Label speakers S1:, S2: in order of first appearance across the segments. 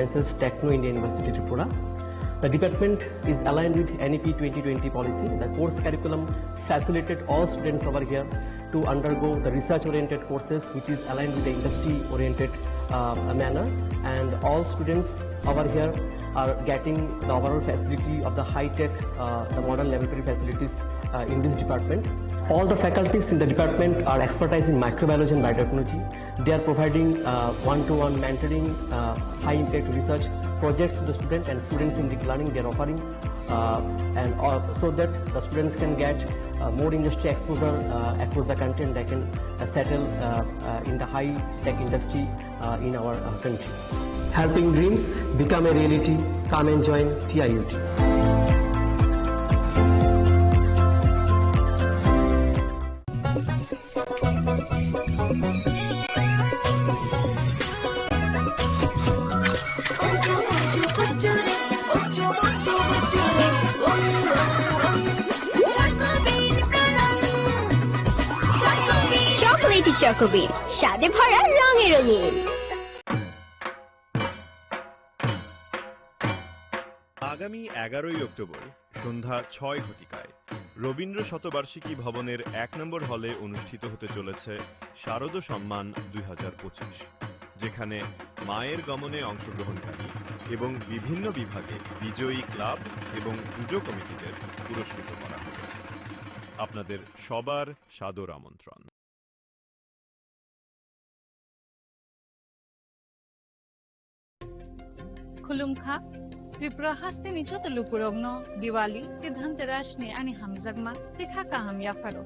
S1: Sciences, Techno India University, Tripura. The department is aligned with NEP 2020 policy. The course curriculum facilitated all students over here to undergo the research-oriented courses, which is aligned with the industry-oriented manner. And all students over here are getting the overall facility of the high-tech, the modern laboratory facilities in this department. All the faculties in the department are expertise in microbiology and biotechnology. They are providing one-to-one mentoring, high-impact research projects to the students, and students in deep learning they are offering, so that the students can get more industry exposure across the country, and they can settle in the high-tech industry in our country. Helping dreams become a reality. Come and join TIUT.
S2: চকোবির স্বাদে ভরা রঙে রঙিন।
S3: আগামী 11ই October সন্ধ্যা 6 ঘটিকায় রবীন্দ্র শতবার্ষিকী ভবনের 1 নম্বর হলে অনুষ্ঠিত হতে চলেছে শারদ সম্মান 2025, যেখানে মায়ের গমনে অংশগ্রহণকারী এবং বিভিন্ন বিভাগে বিজয়ী ক্লাব এবং পুজো কমিটিদের পুরস্কৃত করা হবে। আপনাদের সবার সাদর আমন্ত্রণ।
S4: खुलुमखा त्रिपुरा हास्तेनि चतलुकुरगनो दिवाली ते धनतेरासनि आनि हामजागमा तेखा काहाम याफारो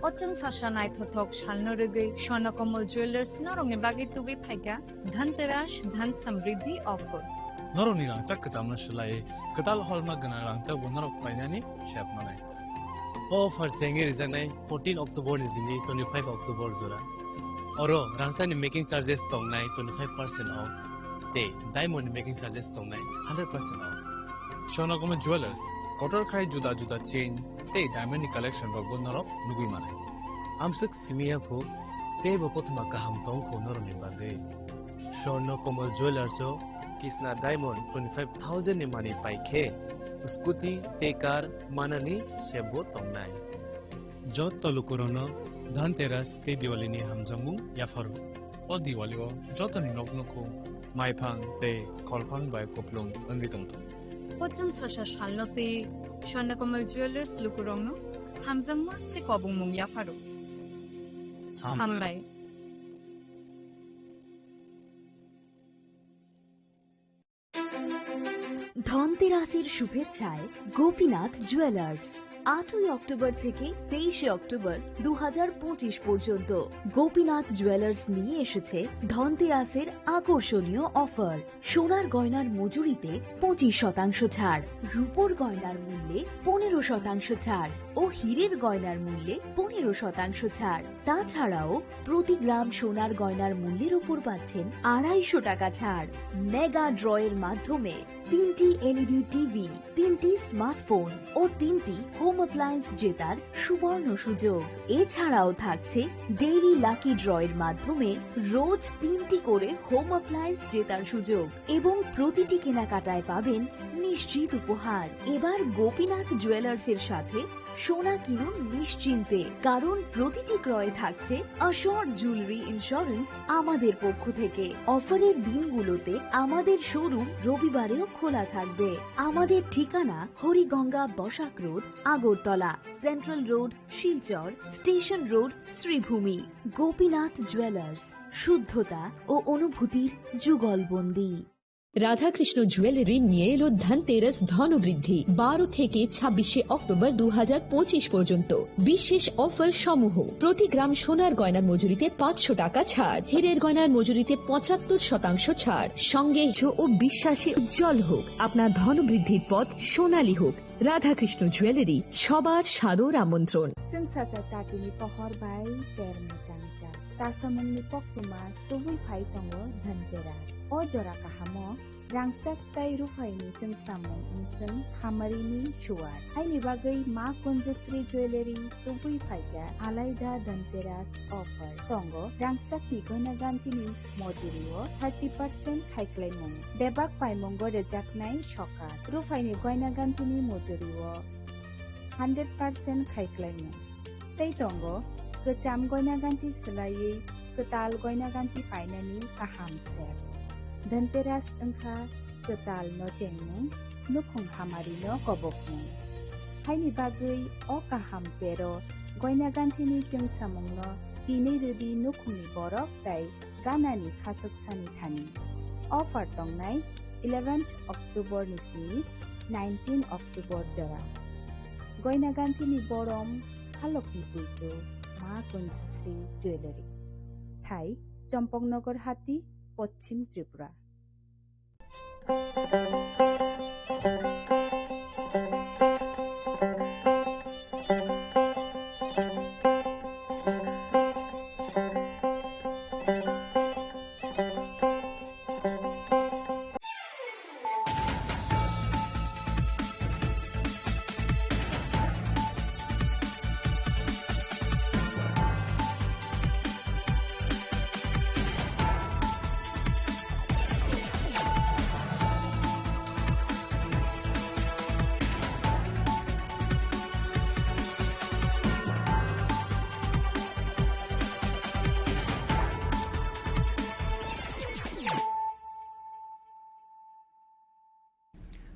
S4: अचंग साशानाय थथक शालनो रगै स्वर्णकमल ज्वेलर्स नरंनि बागै तुबै फाइगा धनतेरास धन समृद्धि ऑफर
S5: नरंनि रांचा कजामना शिलाय कदाल हलमा गना रांचा बनरक फाइनानि शेपनाय ऑफर चेंगे रिजानाय 14 अक्टोबर निजिनि 25 अक्टोबर जोरा और रांचानि मेकिंग चार्जेस तंगनाय 25% ऑफ ते डायमंड मेकिंग चार्जेस तंगनाय 100% ऑफ स्वर्णकमल ज्वेलर्स कटर खाय जुदा जुदा चेन ते डायमंड कलेक्शन रक बनरक नुगै मानाय आमसक सिमिया फो ते बकथमा काहाम तंग खोनरनि बागै स्वर्णकमल ज्वेलर्स किसना डायमंड 25000 नि मानि पाइखे स्कूटी ते कार माननी शेबो तंगनाय जत तलुकुरनो धनतेरस ते दिवालीनि हामजामु याफारु ओ दिवालीओ जतनि नगनखौ माइफां ते खलफां बाय कपलुं अंगि दंतो
S4: पचन साशा शालनते स्वर्णकमल ज्वेलर्स लुकुरंनो हामजांमा ते कबुं मुं याफारु हामबाय
S6: ধনতেরাসের শুভেচ্ছায় গোপীনাথ জুয়েলার্স 8ই অক্টোবর থেকে 23 অক্টোবর 2025 পর্যন্ত গোপীনাথ জুয়েলার্স নিয়ে এসেছে ধনতেরাসের আকর্ষণীয় অফার। সোনার গয়নার মজুরিতে 25% ছাড়, রূপোর গয়নার মূল্যে 15% ছাড় ও হীরের গয়নার মূল্যে 15% ছাড়। তাছাড়াও প্রতি গ্রাম সোনার গয়নার মূল্যের উপর পাচ্ছেন 250 টাকা ছাড়। মেগা ড্রয়ের মাধ্যমে 3টি এলইডি টিভি, 3টি স্মার্টফোন ও 3টি হোম অ্যাপ্লায়েন্স জেতার সুবর্ণ সুযোগ। এছাড়াও থাকছে ডেইলি লাকি ড্রয়ের মাধ্যমে রোজ 3টি করে হোম অ্যাপ্লায়েন্স জেতার সুযোগ এবং প্রতিটি কেনাকাটায় পাবেন নিশ্চিত উপহার। এবার গোপীনাথ জুয়েলার্সের সাথে সোনা কিনুন নিশ্চিন্তে, কারণ প্রতিটি ক্রয়ে থাকছে অ্যাশোর্ড জুয়েলারি ইন্স্যুরেন্স আমাদের পক্ষ থেকে। অফারের দিনগুলোতে আমাদের শোরুম রবিবারেও খোলা থাকবে। আমাদের ঠিকানা Hariganga Basak road, Agartala, central road, Silchar, station road, Sribhumi. Gopinath jewellers, শুদ্ধতা ও অনুভূতির যুগলবন্দী।
S7: রাধাকৃষ্ণ জুয়েলারি নিয়ে এলো ধনতেরাস ধনবৃদ্ধি 12 থেকে 26 অক্টোবর 2025 পর্যন্ত বিশেষ অফার সমূহ। প্রতি গ্রাম সোনার গয়নার মজুরিতে 500 টাকা ছাড়, হীরের গয়নার মজুরিতে 75% ছাড়। সঙ্গে ও বিশ্বাসে উজ্জ্বল হোক আপনার ধনবৃদ্ধির পথ, সোনালী হোক। রাধাকৃষ্ণ জুয়েলারি, সবার সাদর আমন্ত্রণ।
S8: Sensasa tatini pohor bai terme changcha. Tasamungni pokuma tuwi phai tongo dhanteras. O jora kahamo rangsak tai rufaini jeng samung jeng hamarini chuar. Hai ni bagai ma konjustri jewelry tubui phaika alaida dhanteras offer. Tongo rangsak ni goina gantini mojirio 30% khaiklaimung. Debak paimungo rejaknai shokat. Rufaini goina gantini mojirio 100% khaiklaimung. Tei tongo kecham goina ganti selai ketal goina ganti painani kaham set. Dhanteras engkha ketal no tengmung nukhung hamari no kobokmung. Haini bagai o kaham pero goina gantini jeng samung no tini rudi nukhungni borok tai ganani khasuk sani thani. Offer tongnai 11th October nisini 19 October jora. Goina gantini borom halokni puitu ma kunstri jewelry. Thai Champongnagar Hati Paschim Tripura.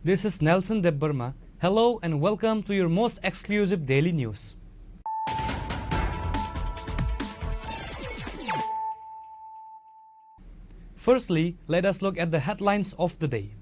S9: This is Nelson Debbarma. Hello and welcome to your most exclusive daily news. Firstly, let us look at the headlines of the day.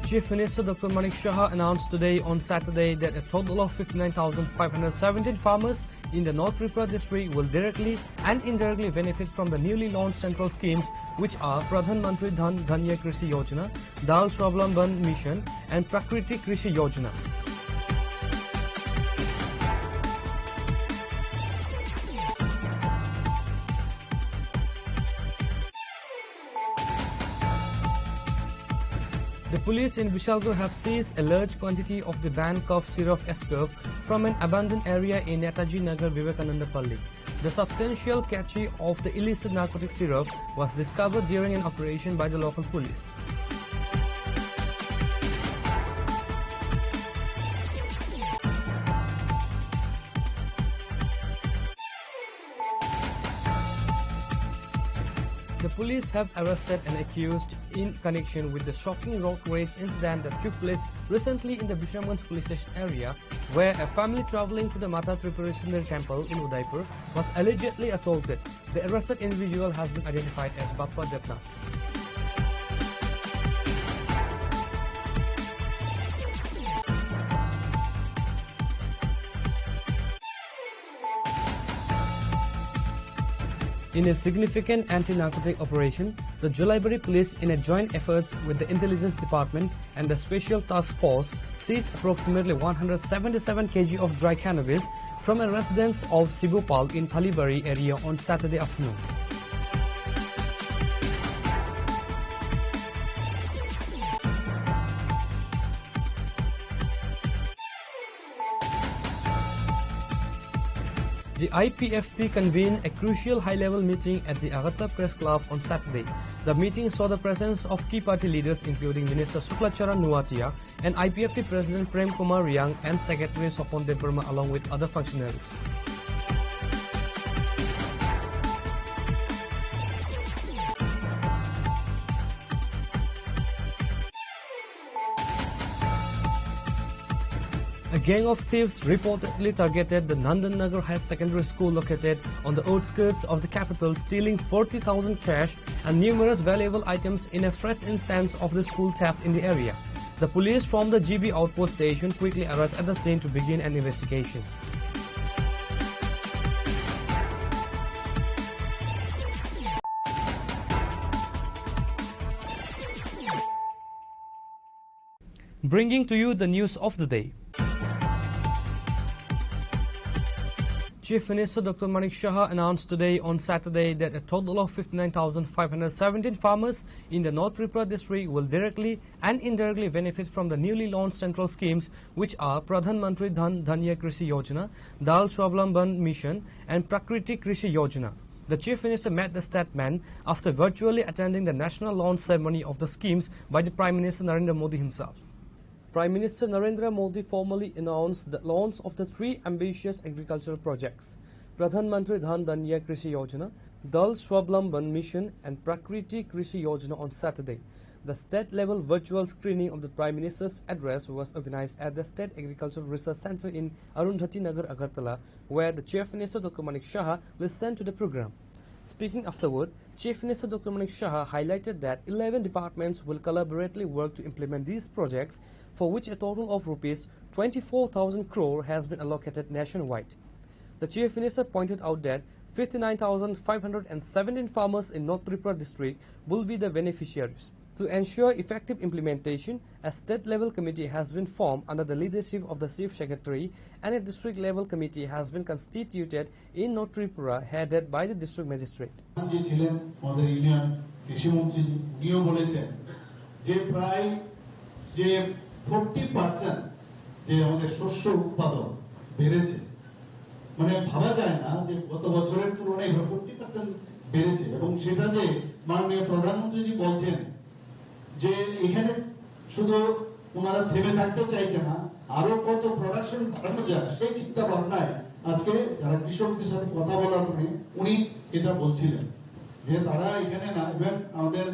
S9: Chief Minister Dr. Manik Shah announced today on Saturday that a total of 59,517 farmers in the North Tripura district will directly and indirectly benefit from the newly launched central schemes, which are Pradhan Mantri Dhan Dhanya Krishi Yojana, Dal Swavlamban Mission and Prakriti Krishi Yojana. The police in Vishalgarh have seized a large quantity of the banned cough syrup S-curve from an abandoned area in Netaji Nagar, Vivekananda Palli. The substantial cache of the illicit narcotic syrup was discovered during an operation by the local police. The police have arrested an accused in connection with the shocking road rage incident that took place recently in the Bishamganj police station area, where a family travelling to the Mata Tripureshwari temple in Udaipur was allegedly assaulted. The arrested individual has been identified as Bappa Devnath. In a significant anti-narcotic operation, the Julaibari police, in a joint efforts with the Intelligence Department and the Special Task Force, seized approximately 177 kg of dry cannabis from a residence of Sibupal in Thalibari area on Saturday afternoon. The IPFT convened a crucial high-level meeting at the Agartala Press Club on Saturday. The meeting saw the presence of key party leaders including Minister Suklacharan Nuatia and IPFT President Prem Kumar Riang and Secretary Sopon Debbarma along with other functionaries. A gang of thieves reportedly targeted the Nandan Nagar High Secondary School located on the outskirts of the capital, stealing 40,000 cash and numerous valuable items in a fresh instance of the school theft in the area. The police from the GB outpost station quickly arrived at the scene to begin an investigation. Bringing to you the news of the day. Chief Minister Dr. Manik Shah announced today on Saturday that a total of 59,517 farmers in the North Tripura district will directly and indirectly benefit from the newly launched central schemes, which are Pradhan Mantri Dhan Dhanya Krishi Yojana, Dal Swavlamban Mission and Prakriti Krishi Yojana. The Chief Minister met the statesman after virtually attending the national launch ceremony of the schemes by the Prime Minister Narendra Modi himself. Prime Minister Narendra Modi formally announced the launch of the three ambitious agricultural projects, Pradhan Mantri Dhan Dhanya Krishi Yojana, Dal Swavlamban Mission and Prakriti Krishi Yojana on Saturday. The state-level virtual screening of the Prime Minister's address was organized at the State Agricultural Research Center in Arundhati Nagar, Agartala, where the Chief Minister Dr. Manik Shah listened to the program. Speaking afterward, Chief Minister Dr. Manik Shah highlighted that 11 departments will collaboratively work to implement these projects, for which a total of rupees 24,000 crore has been allocated nationwide. The Chief Minister pointed out that 59,517 farmers in North Tripura district will be the beneficiaries. To ensure effective implementation, a state-level committee has been formed under the leadership of the Chief Secretary, and a district-level committee has been constituted in North Tripura, headed by the district magistrate.
S10: মানে ভাবা যায় না যে গত বছরের তুলনায় 40% বেড়েছে এবং সেটা যে মাননীয় প্রধানমন্ত্রী বলছেন যে এখানে শুধু ওনারা থেমে থাকতে চাইছে না, আরো কত প্রোডাকশন বাড়ানো যায় সেই চিন্তা ভাবনায় আজকে যারা কৃষকদের সাথে কথা বলার পরে উনি এটা বলছিলেন যে তারা এখানে না, এবং আমাদের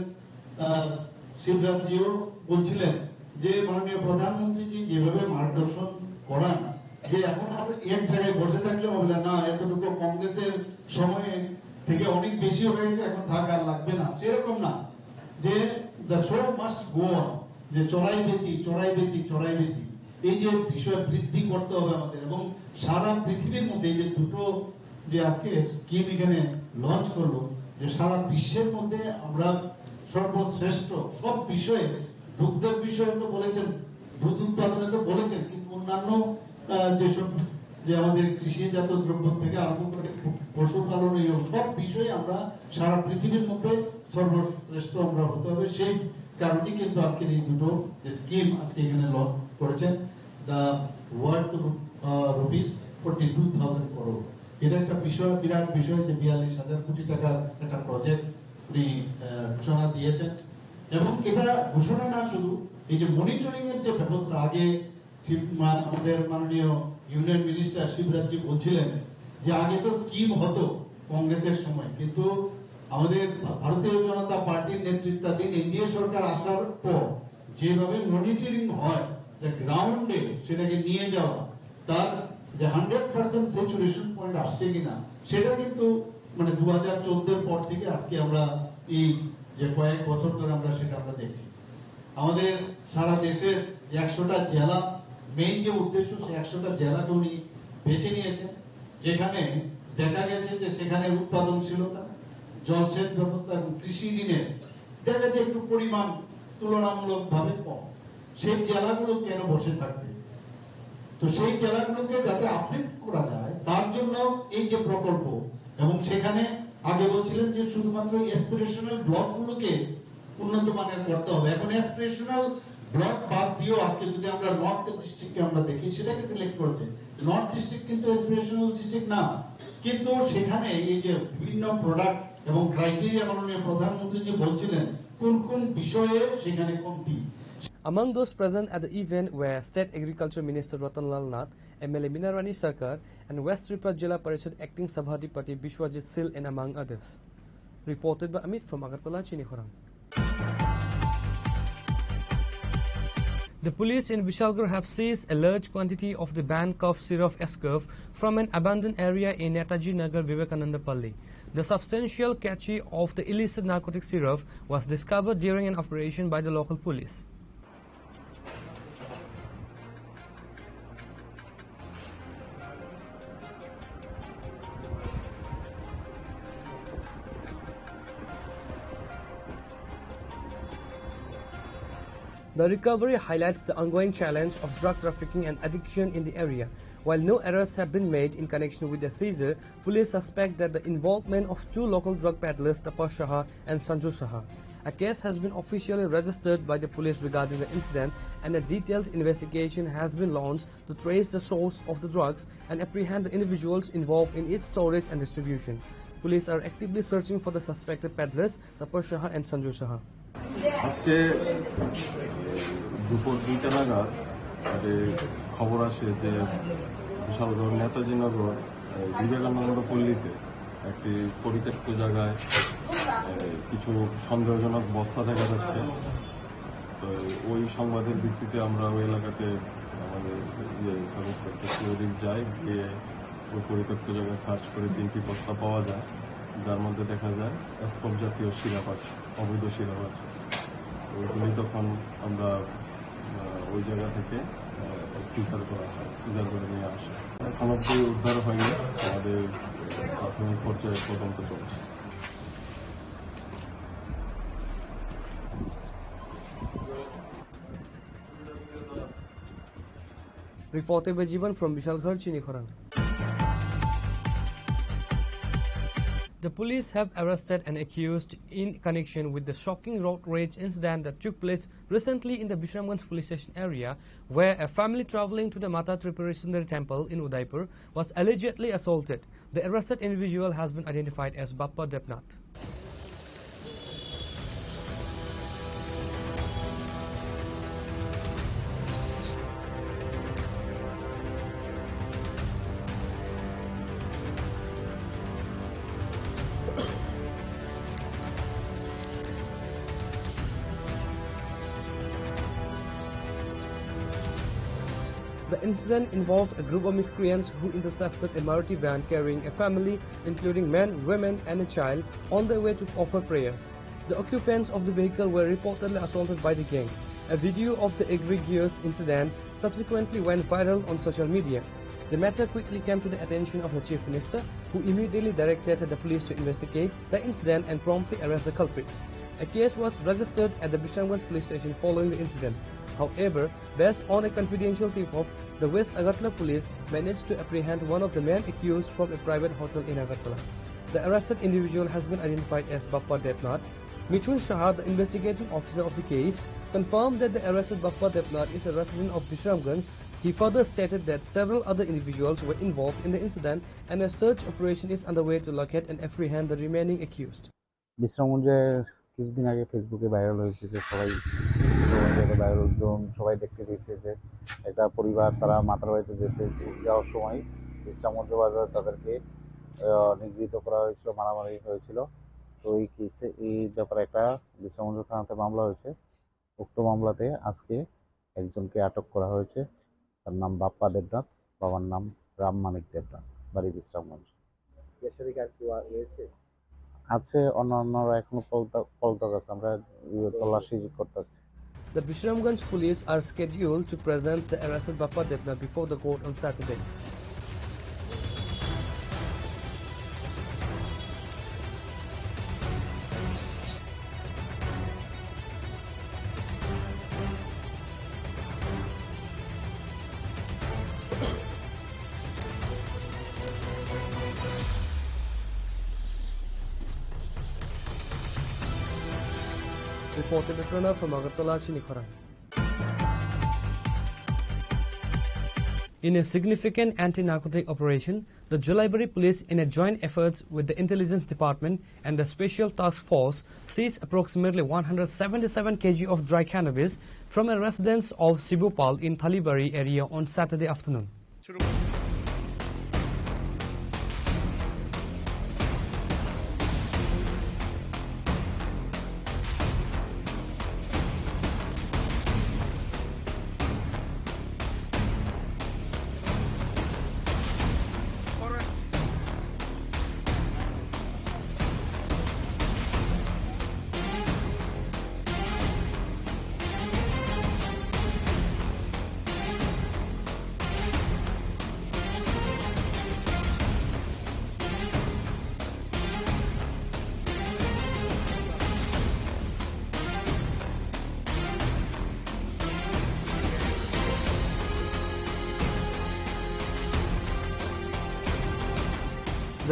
S10: শিবরাজজিও বলছিলেন যে মাননীয় প্রধানমন্ত্রীজি যেভাবে মার্গদর্শন করান যে এখন আমরা এক জায়গায় বসে থাকলে হবে না, এতটুকু কংগ্রেসের সময়ে থেকে অনেক বেশি হয়েছে, এখন থাক আর লাগবে না, সেরকম না, যে the show must go on, যে চড়াই বেতি এই যে বিষয় বৃদ্ধি করতে হবে আমাদের, এবং সারা পৃথিবীর মধ্যে এই যে দুটো যে আজকে স্কিম এখানে লঞ্চ করলো, যে সারা বিশ্বের মধ্যে আমরা সর্বশ্রেষ্ঠ সব বিষয়ে, দুগ্ধের বিষয়ে তো বলেছেন, দুধ উৎপাদনে তো বলেছেন, কিন্তু অন্যান্য যেসব যে আমাদের কৃষিজাত দ্রব্য থেকে আরম্ভ করে পশুপালন সব বিষয়ে আমরা সারা পৃথিবীর মধ্যে সর্বশ্রেষ্ঠ আমরা হতে হবে। সেই কারণে কিন্তু আজকের এই দুটো স্কিম আজকে এখানে লঞ্চ করেছেন, দ্য ওয়ার্থ রুপিস 42,000 crore। এটা একটা বিষয়, বিরাট বিষয় যে 42,000 কোটি টাকার একটা প্রজেক্ট উনি ঘোষণা দিয়েছেন। এবং এটা ঘোষণা না, শুধু এই যে মনিটরিং এর যে ব্যবস্থা, আগে আমাদের মাননীয় ইউনিয়ন মিনিস্টার শিবরাজজি বলছিলেন যে আগে তো স্কিম হতো কংগ্রেসের সময়, কিন্তু আমাদের ভারতীয় জনতা পার্টির নেতৃত্বাধীন এনডিএ সরকার আসার পর যেভাবে মনিটরিং হয়, যে গ্রাউন্ডে সেটাকে নিয়ে যাওয়া, তার যে 100% স্যাচুরেশন পয়েন্ট আসছে কিনা, সেটা কিন্তু মানে 2014 পর থেকে আজকে আমরা এই যে কয়েক বছর ধরে আমরা সেটা আমরা দেখছি। আমাদের সারা দেশের 100টা জেলা, মেইন যে উদ্দেশ্য, সে 100টা জেলাকে উনি বেছে নিয়েছেন, যেখানে দেখা গেছে যে সেখানে উৎপাদনশীলতা, জলসেচ ব্যবস্থা এবং কৃষি ঋণের দেখা যাচ্ছে একটু পরিমাণ তুলনামূলকভাবে কম। সেই জেলাগুলো কেন বসে থাকবে? তো সেই জেলাগুলোকে যাতে আপলিফ্ট করা যায় তার জন্য এই যে প্রকল্প, এবং সেখানে আগে বলছিলেন যে শুধুমাত্র এসপিরেশনাল ব্লকগুলোকে উন্নত মানের করতে হবে। এখন এসপিরেশনাল ব্লক বাদ দিয়েও আজকে যদি আমরা নর্থ ডিস্ট্রিক্টকে আমরা দেখি, সেটাকে সিলেক্ট করেছে। নর্থ ডিস্ট্রিক্ট কিন্তু এসপিরেশনাল ডিস্ট্রিক্ট না, কিন্তু সেখানে এই যে বিভিন্ন প্রোডাক্ট এবং ক্রাইটেরিয়া মাননীয় প্রধানমন্ত্রী যে বলছিলেন কোন কোন বিষয়ে সেখানে কমতি।
S9: Among those present at the event were State Agriculture Minister Ratanlal Nath, MLA Minarani Sarkar, and West Tripura Jilla Parishad Acting Sabhadipati Bishwajit Sil, and among others. Reported by Amit from Agartala, Chinikhorang. The police in Vishalgarh have seized a large quantity of the banned cough syrup Escurf from an abandoned area in Netaji Nagar, Vivekanandapalli. The substantial cache of the illicit narcotic syrup was discovered during an operation by the local police. The recovery highlights the ongoing challenge of drug trafficking and addiction in the area, While no arrests have been made in connection with the seizure, police suspect that the involvement of two local drug peddlers, Tapas Shaha and Sanju Shaha. A case has been officially registered by the police regarding the incident, and a detailed investigation has been launched to trace the source of the drugs and apprehend the individuals involved in its storage and distribution. Police are actively searching for the suspected peddlers, Tapas Shaha and Sanju Shaha.
S11: আজকে দুপুর 2টা নাগাদ খবর আসে যে বিশালগড় নেতাজিনগর বিবেকানন্দ পল্লীতে একটি পরিত্যক্ত জায়গায় কিছু সন্দেহজনক বস্তা দেখা যাচ্ছে। তো ওই সংবাদের ভিত্তিতে আমরা ওই এলাকাতে আমাদের সাব ইন্সপেক্টর সিওডিক যাই, গিয়ে ওই পরিত্যক্ত জায়গায় সার্চ করে 3টি বস্তা পাওয়া যায়, যার মধ্যে দেখা যায় স্কপ জাতীয় সিরাপ আছে, অবৈধ সিরাপ আছে। ওইগুলি তখন আমরা ওই জায়গা থেকে সিজার করে নিয়ে আসে। এখন অব্দি উদ্ধার হয়নি, আমাদের প্রাথমিক পর্যায়ে তদন্ত চলছে।
S9: Reported by Jivan from Bishalgarh, Chinikhorang. The police have arrested an accused in connection with the shocking road rage incident that took place recently in the Bishramganj police station area, where a family travelling to the Mata Tripuri Sundari temple in Udaipur was allegedly assaulted. The arrested individual has been identified as Bappa Debnath. The incident involved a group of miscreants who intercepted a Maruti van carrying a family, including men, women and a child, on their way to offer prayers. The occupants of the vehicle were reportedly assaulted by the gang. A video of the egregious incident subsequently went viral on social media. The matter quickly came to the attention of the Chief Minister, who immediately directed the police to investigate the incident and promptly arrest the culprits. A case was registered at the Bishamganj police station following the incident. However, based on a confidential tip-off, the West Agartala police managed to apprehend one of the men accused from a private hotel in Agartala. The arrested individual has been identified as Bappa Debnath. Mithun Shaha, the investigating officer of the case, confirmed that the arrested Bappa Debnath is a resident of Bishamganj. He further stated that several other individuals were involved in the incident and a search operation is underway to locate and apprehend the remaining accused.
S12: বিশ্রামগঞ্জে কিছুদিন আগে ফেসবুকে viral হয়েছে যে সবাই দেখতে পেয়েছে যে একটা পরিবার তারা মাতার বাড়িতে যাওয়ার সময় বিশ্রামগঞ্জ বাজার তাদেরকে নিগৃহীত করা হয়েছিল, মারামারি হয়েছিল। তো এই ব্যাপারে একটা বিশ্রামগঞ্জ থানাতে মামলা হয়েছে। উক্ত মামলাতে আজকে একজনকে আটক করা হয়েছে। তার নাম বাপ্পা দেবনাথ, বাবার নাম রাম মানিক দেবনাথ, বাড়ি বিশ্রামগঞ্জ। আছে অন্যান্যরা এখনো পলাতক আছে, আমরা তল্লাশি করতেছি।
S9: The Bishamganj police are scheduled to present the arrested Bappa Debnath before the court on Saturday. Reported by Pranav from Agartala, Chinikhorang. In a significant anti-narcotic operation, the Jalaibari police, in a joint effort with the Intelligence Department and the Special Task Force, seized approximately 177 kg of dry cannabis from a residence of Sibupal in Thalibari area on Saturday afternoon.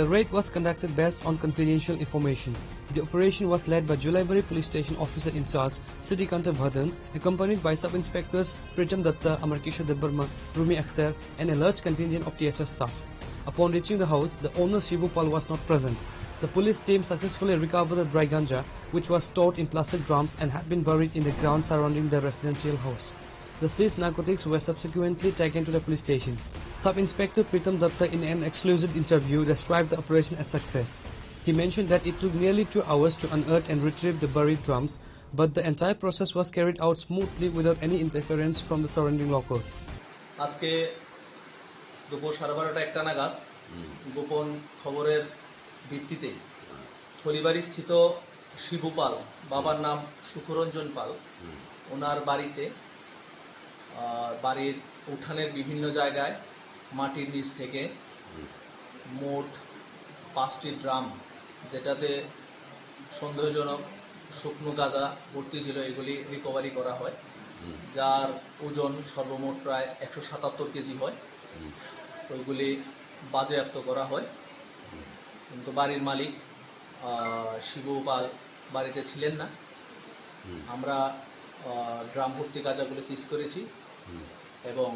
S9: The raid was conducted based on confidential information. The operation was led by Julaibari Police Station Officer in charge Siddhikanta Bhadan, accompanied by Sub-Inspectors Pritam Datta, Amarkisha Debarma, Rumi Akhtar, and a large contingent of TSF staff. Upon reaching the house, the owner Shivu Pal was not present. The police team successfully recovered the dry ganja, which was stored in plastic drums and had been buried in the ground surrounding the residential house. The seized narcotics were subsequently taken to the police station. Sub-Inspector Pritam Datta, in an exclusive interview, described the operation as success. He mentioned that it took nearly 2 hours to unearth and retrieve the buried drums, but the entire process was carried out smoothly without any interference from the surrounding locals.
S13: আজকে দুপুর 12:30 একটা নাগাদ গোপন খবরের ভিত্তিতে থলিবাড়ি স্থিত শিবু পাল, বাবার নাম সুখরঞ্জন পাল, ওনার বাড়িতে বাড়ির উঠানের বিভিন্ন জায়গায় মাটির নিচ থেকে মোট 5টি ড্রাম, যেটাতে সন্দেহজনক শুকনো গাঁজা ভর্তি ছিল, এগুলি রিকভারি করা হয়, যার ওজন সর্বমোট প্রায় 177 কেজি হয়। ওইগুলি বাজেয়াপ্ত করা হয়, কিন্তু বাড়ির মালিক শিবু পাল বাড়িতে ছিলেন না। আমরা ড্রাম ভর্তি গাঁজাগুলি সিজ করেছি এবং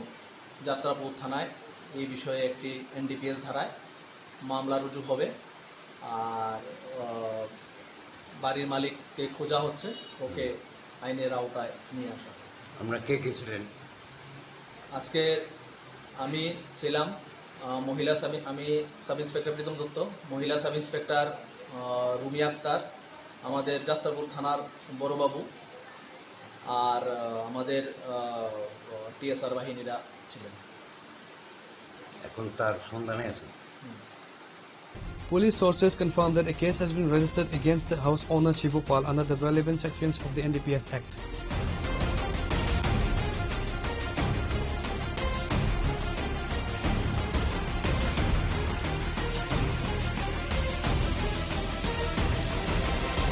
S13: যাত্রাপুর থানায় এই বিষয়ে একটি NDPS ধারায় মামলা রুজু হবে। আর বাড়ির মালিককে খোঁজা হচ্ছে, ওকে আইনের আওতায় নিয়ে আসা।
S14: আমরা কে কে ছিলেন
S13: আজকে? আমি ছিলাম আমি সাব ইন্সপেক্টর প্রীতম দত্ত, মহিলা সাব ইন্সপেক্টর রুমি আক্তার, আমাদের যাত্রাপুর থানার বড়বাবু, আর আমাদের TSR বাহিনীরা ছিলেন।
S14: এখন তার সন্ধানে আছে।
S9: Police sources confirm that a case has been registered against the house owner Shivu Pal under the relevant sections of the NDPS Act.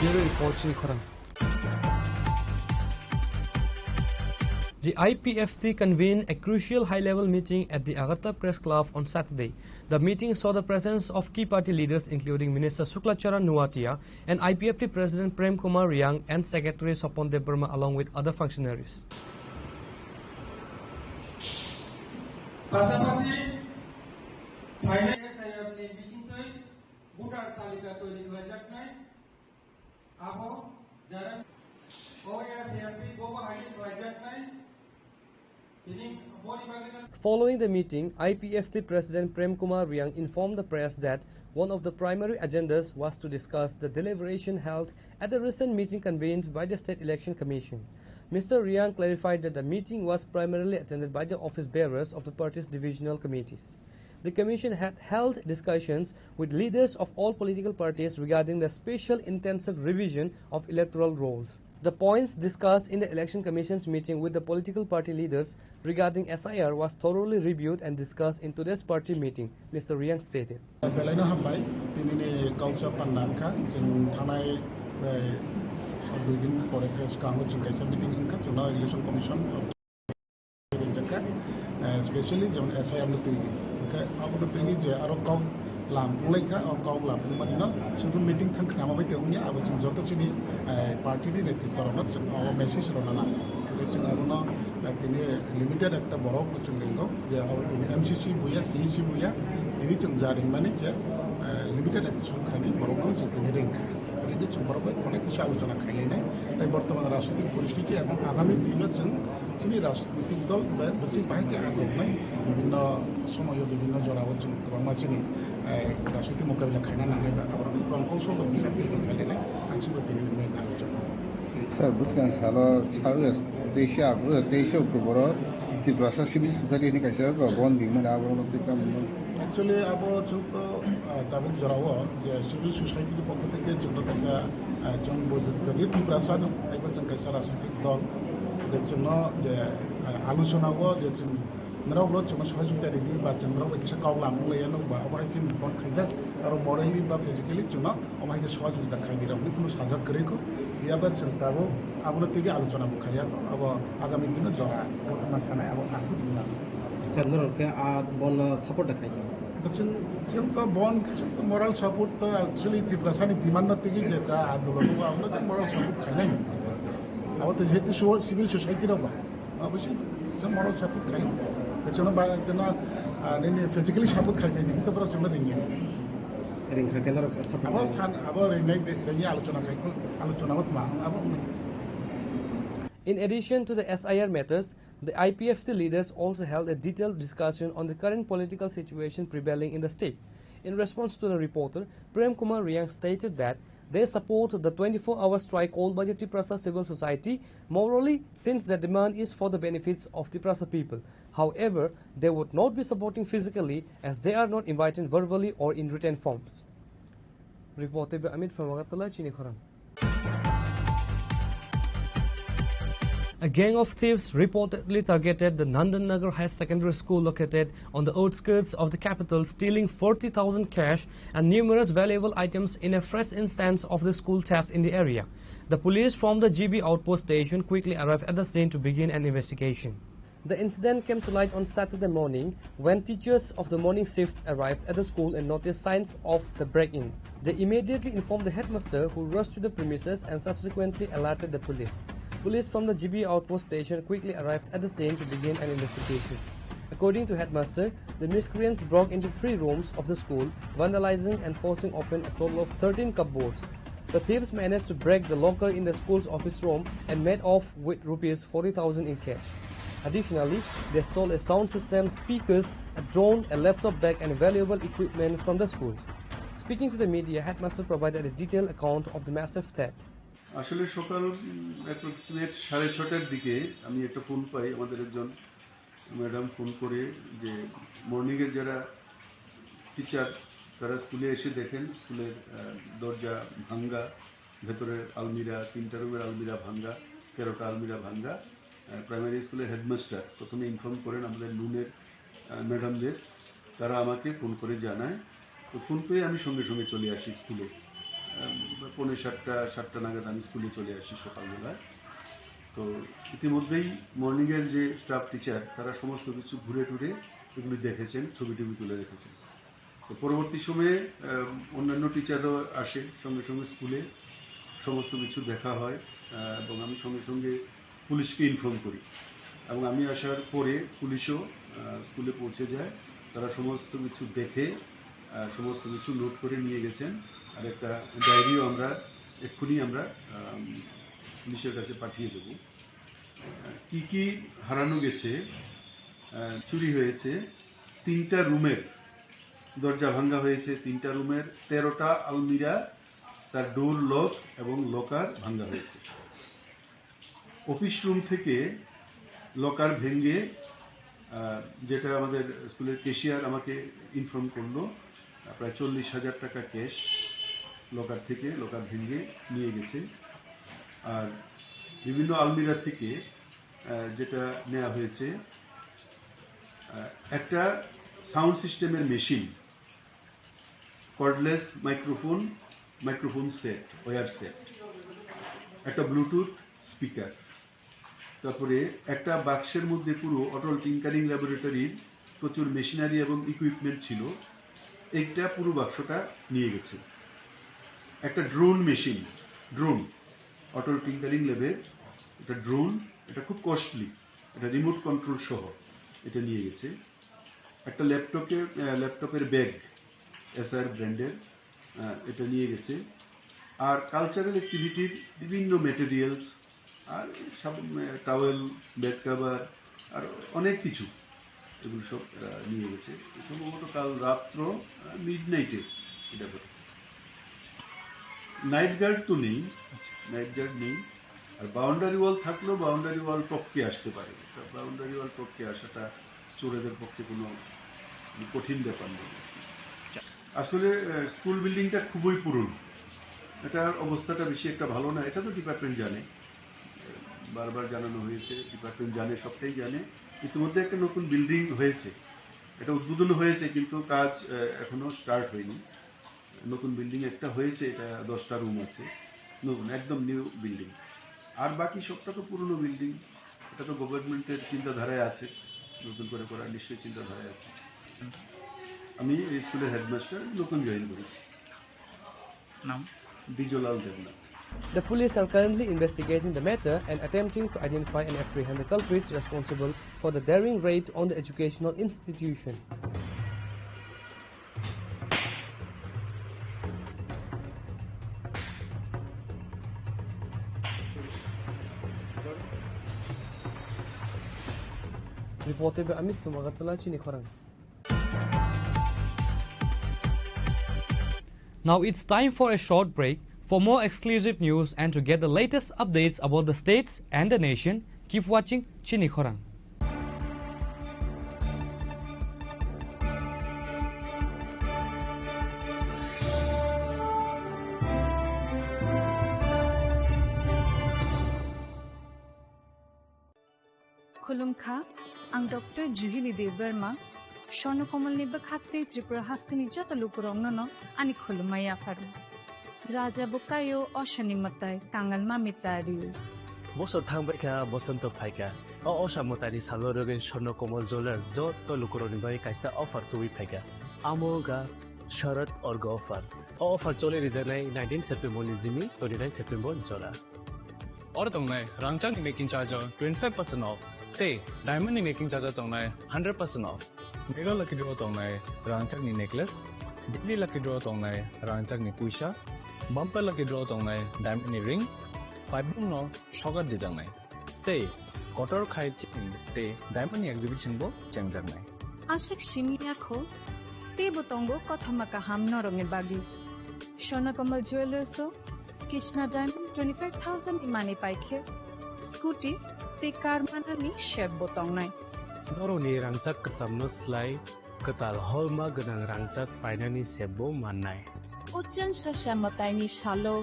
S9: Bureau report Chinikhara. The IPFT convened a crucial high-level meeting at the Agartha Press Club on Saturday. The meeting saw the presence of key party leaders including Minister Suklacharan Nuatia and IPFT President Prem Kumar Riang and Secretary Sopon Debarma along with other functionaries. Following the meeting, IPFT President Prem Kumar Riang informed the press that one of the primary agendas was to discuss the deliberation held at the recent meeting convened by the State Election Commission. Mr. Riang clarified that the meeting was primarily attended by the office bearers of the party's divisional committees. The commission had held discussions with leaders of all political parties regarding the special intensive revision of electoral rolls. The points discussed in the Election Commission's meeting with the political party leaders regarding SIR was thoroughly reviewed and discussed in today's party meeting, Mr. Riang stated.
S10: Especially SIR lam laika or kau lam manino sudu meeting thang kama bai teunya abo chung jota chini party ni netrithorona abo message ronana chung abono tini limited ekta borok chung lengo je abo MCC buya CEC buya ini chung jaring mane je limited ekta সংখ্যানি borok chung tini ringka ini chung borok অনেক কিছু আলোচনা খাইলে না তাই বর্তমান রাজনৈতিক পরিস্থিতি এবং আগামী দিনে চীনি রাজনৈতিক দল বুঝি পাইতে আগ্রহ বিভিন্ন সময় বিভিন্ন জড়াও chung কর্মচারী রাজনৈতিক মোকাবিলা খাইনা নামে রণকৌশল খাইলে না আজকে তিনি আলোচনা
S12: স্যার বুঝলেন সালো 23 অক্টোবর ত্রিপুরা সিভিল সোসাইটি কাছে বন বিমান আবরণ
S10: Actually, about David Jarawa, the civil society পক্ষ থেকে যুক্ত কাছে জন যদি ত্রিপ্রাসাদ একজন কাছে রাজনৈতিক দল এর জন্য যে আলোচনাও যে নরাবলো জন্য সহযোগিতা রেডি বা চন্দ্রবাবু কিছু কাউলাম লইয়ানো বা অবহাইসি ফোন খাইজাক আর মরালি বা ফিজিক্যালি জন্য অবহাইসি সহযোগিতা খাইদিরা কোনো সাজা করেকো ইয়াবা চিন্তাবো আপনার থেকে আলোচনা খাইয়া আব আগামী দিনে জরা ঘটনা সানায় এবং আগুন চন্দ্রকে বন সাপোর্ট খাইতো
S15: जोंखौ moral support to actually Triprasani Dimanda থেকে যেটা আন্দোলন আমরা তো moral support খাই আমাদের যেহেতু সিভিল সোসাইটির অবশ্যই moral support খাই এজন্য physically support খাই নাই কিন্তু আমরা জন্য রিং আবার রিং আলোচনা
S9: In addition to the SIR matters, the IPFT leaders also held a detailed discussion on the current political situation prevailing in the state. In response to the reporter, Prem Kumar Riang stated that they support the 24-hour strike called by the Tiprasa civil society morally, since the demand is for the benefits of Tiprasa people. However, they would not be supporting physically as they are not invited verbally or in written forms. Reported by Amit from Agartala, Chinikhoran. A gang of thieves reportedly targeted the Nandan Nagar High Secondary School located on the outskirts of the capital, stealing 40,000 cash and numerous valuable items in a fresh instance of the school theft in the area. The police from the GB outpost station quickly arrived at the scene to begin an investigation. The incident came to light on Saturday morning when teachers of the morning shift arrived at the school and noticed signs of the break-in. They immediately informed the headmaster, who rushed to the premises and subsequently alerted the police. Police from the GB outpost station quickly arrived at the scene to begin an investigation. According to headmaster, the miscreants broke into 3 rooms of the school, vandalizing and forcing open a total of 13 cupboards. The thieves managed to break the locker in the school's office room and made off with rupees 40,000 in cash. Additionally, they stole a sound system, speakers, a drone, a laptop bag and valuable equipment from the schools. Speaking to the media, headmaster provided a detailed account of the massive theft.
S16: আসলে সকাল approximate 6:30টার দিকে আমি একটা phone পাই, আমাদের একজন madam phone করে যে মর্নিংয়ের যারা টিচার তারা স্কুলে এসে দেখেন স্কুলের দরজা ভাঙ্গা, ভেতরের আলমিরা 3টা রুমের আলমিরা ভাঙ্গা, 13টা আলমিরা ভাঙ্গা। প্রাইমারি স্কুলের হেডমাস্টার প্রথমে ইনফর্ম করেন আমাদের নুনের ম্যাডামদের, তারা আমাকে ফোন করে জানায়। তো ফোন পেয়ে আমি সঙ্গে সঙ্গে চলে আসি স্কুলে, 7:45 নাগাদ আমি স্কুলে চলে আসি সকালবেলায়। তো ইতিমধ্যেই মর্নিংয়ের যে স্টাফ টিচার তারা সমস্ত কিছু ঘুরে টুরে এগুলি দেখেছেন, ছবি টবি তুলে রেখেছেন। তো পরবর্তী সময়ে অন্যান্য টিচাররাও আসে সঙ্গে সঙ্গে স্কুলে, সমস্ত কিছু দেখা হয় এবং আমি সঙ্গে সঙ্গে পুলিশকে ইনফর্ম করি এবং আমি আসার পরে পুলিশও স্কুলে পৌঁছে যায়। তারা সমস্ত কিছু দেখে সমস্ত কিছু নোট করে নিয়ে গেছেন আর একটা ডায়েরিও আমরা এক্ষুনি পুলিশের কাছে পাঠিয়ে দেব। কি কি হারানো গেছে, চুরি হয়েছে 3টা রুমের দরজা ভাঙ্গা হয়েছে, 3টা রুমের 13টা আলমিরা তার ডোর লক এবং লকার ভাঙ্গা হয়েছে। অফিস রুম থেকে লকার ভেঙে, যেটা আমাদের স্কুলের ক্যাশিয়ার আমাকে ইনফর্ম করলো, প্রায় 40,000 টাকা ক্যাশ লকার থেকে লকার ভেঙে নিয়ে গেছে। আর বিভিন্ন আলমিরা থেকে যেটা নেওয়া হয়েছে, একটা সাউন্ড সিস্টেমের machine, cordless microphone set, wire set, একটা ব্লুটুথ স্পিকার, তারপরে একটা বাক্সের মধ্যে পুরো অটল টিঙ্কারিং ল্যাবরেটরির প্রচুর মেশিনারি এবং ইকুইপমেন্ট ছিল, এইটা পুরো বাক্সটা নিয়ে গেছে। একটা ড্রোন মেশিন, ড্রোন অটল টিঙ্কারিং ল্যাবের এটা ড্রোন, এটা খুব কস্টলি, এটা রিমোট কন্ট্রোল সহ এটা নিয়ে গেছে। একটা ল্যাপটপের ব্যাগ এসআর ব্র্যান্ডের, এটা নিয়ে গেছে। আর কালচারাল অ্যাক্টিভিটির বিভিন্ন ম্যাটেরিয়ালস আর সব টাওয়েল, বেড কাভার আর অনেক কিছু, এগুলো সব নিয়ে গেছে। সম্ভবত কাল রাত্র মিডনাইটে এটা ঘটেছে। নাইট গার্ড তো নেই, নাইট গার্ড নেই। আর বাউন্ডারি ওয়াল থাকলেও বাউন্ডারি ওয়াল টপকে আসতে পারে, বাউন্ডারি ওয়াল টপকে আসাটা চোরেদের পক্ষে কোনো কঠিন ব্যাপার নেই। আসলে স্কুল বিল্ডিংটা খুবই পুরনো, এটার অবস্থাটা বেশি একটা ভালো না, এটা তো ডিপার্টমেন্ট জানে, বারবার জানানো হয়েছে, ডিপার্টমেন্ট জানে, সবটাই জানে। ইতিমধ্যে একটা নতুন বিল্ডিং হয়েছে, এটা উদ্বোধন হয়েছে কিন্তু কাজ এখনো স্টার্ট হয়নি। নতুন বিল্ডিং একটা হয়েছে, এটা 10টা রুম আছে, নতুন একদম নিউ বিল্ডিং। আর বাকি সবটা তো পুরনো বিল্ডিং, এটা তো গভর্নমেন্টের চিন্তাধারায় আছে, নতুন করে করার নিশ্চয়ই চিন্তাধারায় আছে। আমি এই স্কুলের হেডমাস্টার নতুন জয়েন করেছি।
S17: নাম
S16: দিজলাল Debnath.
S9: The police are currently investigating the matter and attempting to identify and apprehend the culprits responsible for the daring raid on the educational institution. Reported by Amit from Agartala, Chinikhorang. Now it's time for a short break. For more exclusive news and to get the latest updates about the states and the nation, keep watching Chinikhorang.
S4: Khulumkha, ang Dr. Juhili Deverma, Shono Komalni Bakhate Tripura Hastini Jatalukurongno, ani Khulumaya Faru. Raja Bukayo Oshani Matai, Tangal Mamitariu.
S5: বছর থাংবাইকা বসন্ত ফাইকা অসামতারি সালরগে স্বর্ণ কমল জোলার যত লুকুরনি by কাইসা offer তুই ফাইকা আমোগা শরৎ org offer চলে রিজানাই 19 September নিজিমি 29 September জোলা
S17: और तंगनाय रांगचांग making charge 25% off ते डायमंड मेकिंग चार्ज तंगनाय 100% ऑफ मेगा लकी ड्रॉ तंगनाय रांगचांग नेकलेस दिल्ली लकी ड्रॉ तंगनाय रांगचांग पुइसा बम्पर लकी ड्रॉ तंगनाय डायमंड रिंग फाइबुंग नो शगर दिदांनाय ते कटर खाइचिन ते डायमंड एग्जिबिशन बो चेंगजांनाय
S4: आशिक शिमियाखो ते बतंगो कथमका हामनरंगे बागी सोनाकमल ज्वेलर्सो Krishna Diamond 25,000 imani paikhe scooty te car manani shep botong nai
S5: Doroni rangchak kacamno slai katal holma ganang rangchak painani sebo mannai
S4: Ujjan sasamatai ni shalo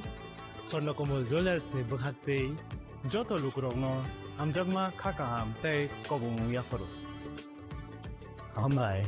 S17: Swarnakomal Jewelers ni bukhate joto lukurogno amjagma khakaham tei kobung yafaru
S5: Amai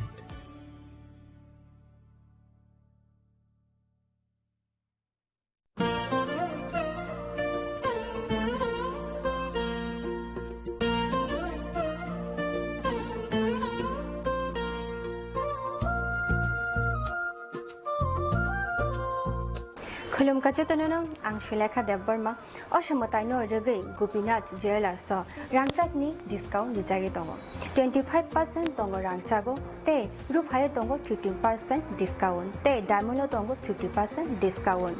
S18: Khulumkha Chatanano, ang Shilekha Deborma, Oshamataino Rege, Gopinath Jewelers, Rangchakni discount Dijagi Tongo. 25% Tongo Rangchago, Te, Ruphaya Tongo 15% discount, Te, Daimono Tongo 50% discount.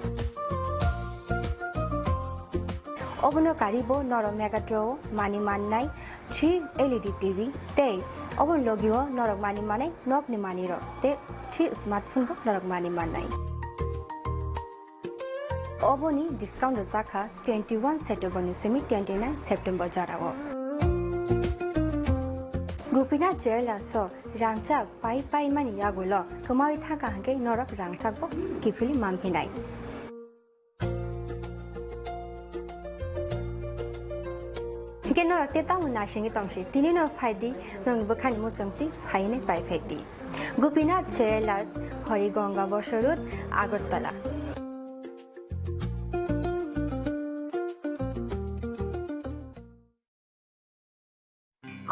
S18: Obono Karibo, Noro Megatro, Mani Manai, 3 LED TV, Te, Obon Logio, Norok Mani Manai, Nopni Maniro, Te, 3 smartphone, Norok Mani Manai. Oboni discount Zaka 21 September semi 29 September Jarago. Gopinath Jewelers so Rangchak pai mani yagulo Kamai Thaka Hanke Norok Rangchakbo Kifili Mampinai. Hike Norok Teta Munashingi Tomshi Tinino Faidi Non Bukhani Muchangti Haine Pai Fedi. Gopinath Jewelers Horigonga Boshorut Agartala.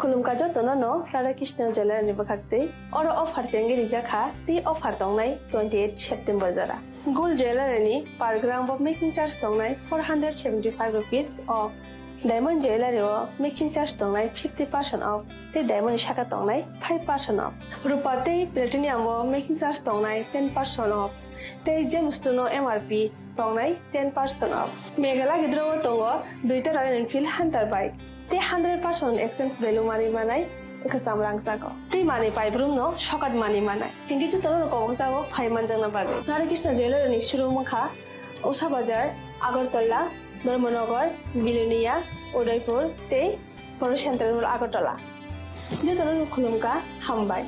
S19: Khulumkha Jotono Radha Krishna Jewelers ni bakhate or offer sengi rijaka ti offer tongnai 28 September jara gold jewelry ni per gram of making charge tongnai 475 rupees of diamond jewelry o making charge tongnai 50% off te diamond shaka tongnai 5% off rupa te platinum o making charge tongnai 10% off te gemstone MRP tongnai 10% off megala gidro tongo duita Royal Enfield Hunter bike te 100% exchange value money manai ekasam rangchago te money paibrum no shokat money manai hingi chu tono ko jago 5 manjang na babe Radha Krishna Jewelers ni shuru mukha Usha Bazar Agartala Dharmanagar Bilonia Udaipur te Poro Central Agartala je tono khulumkha hambai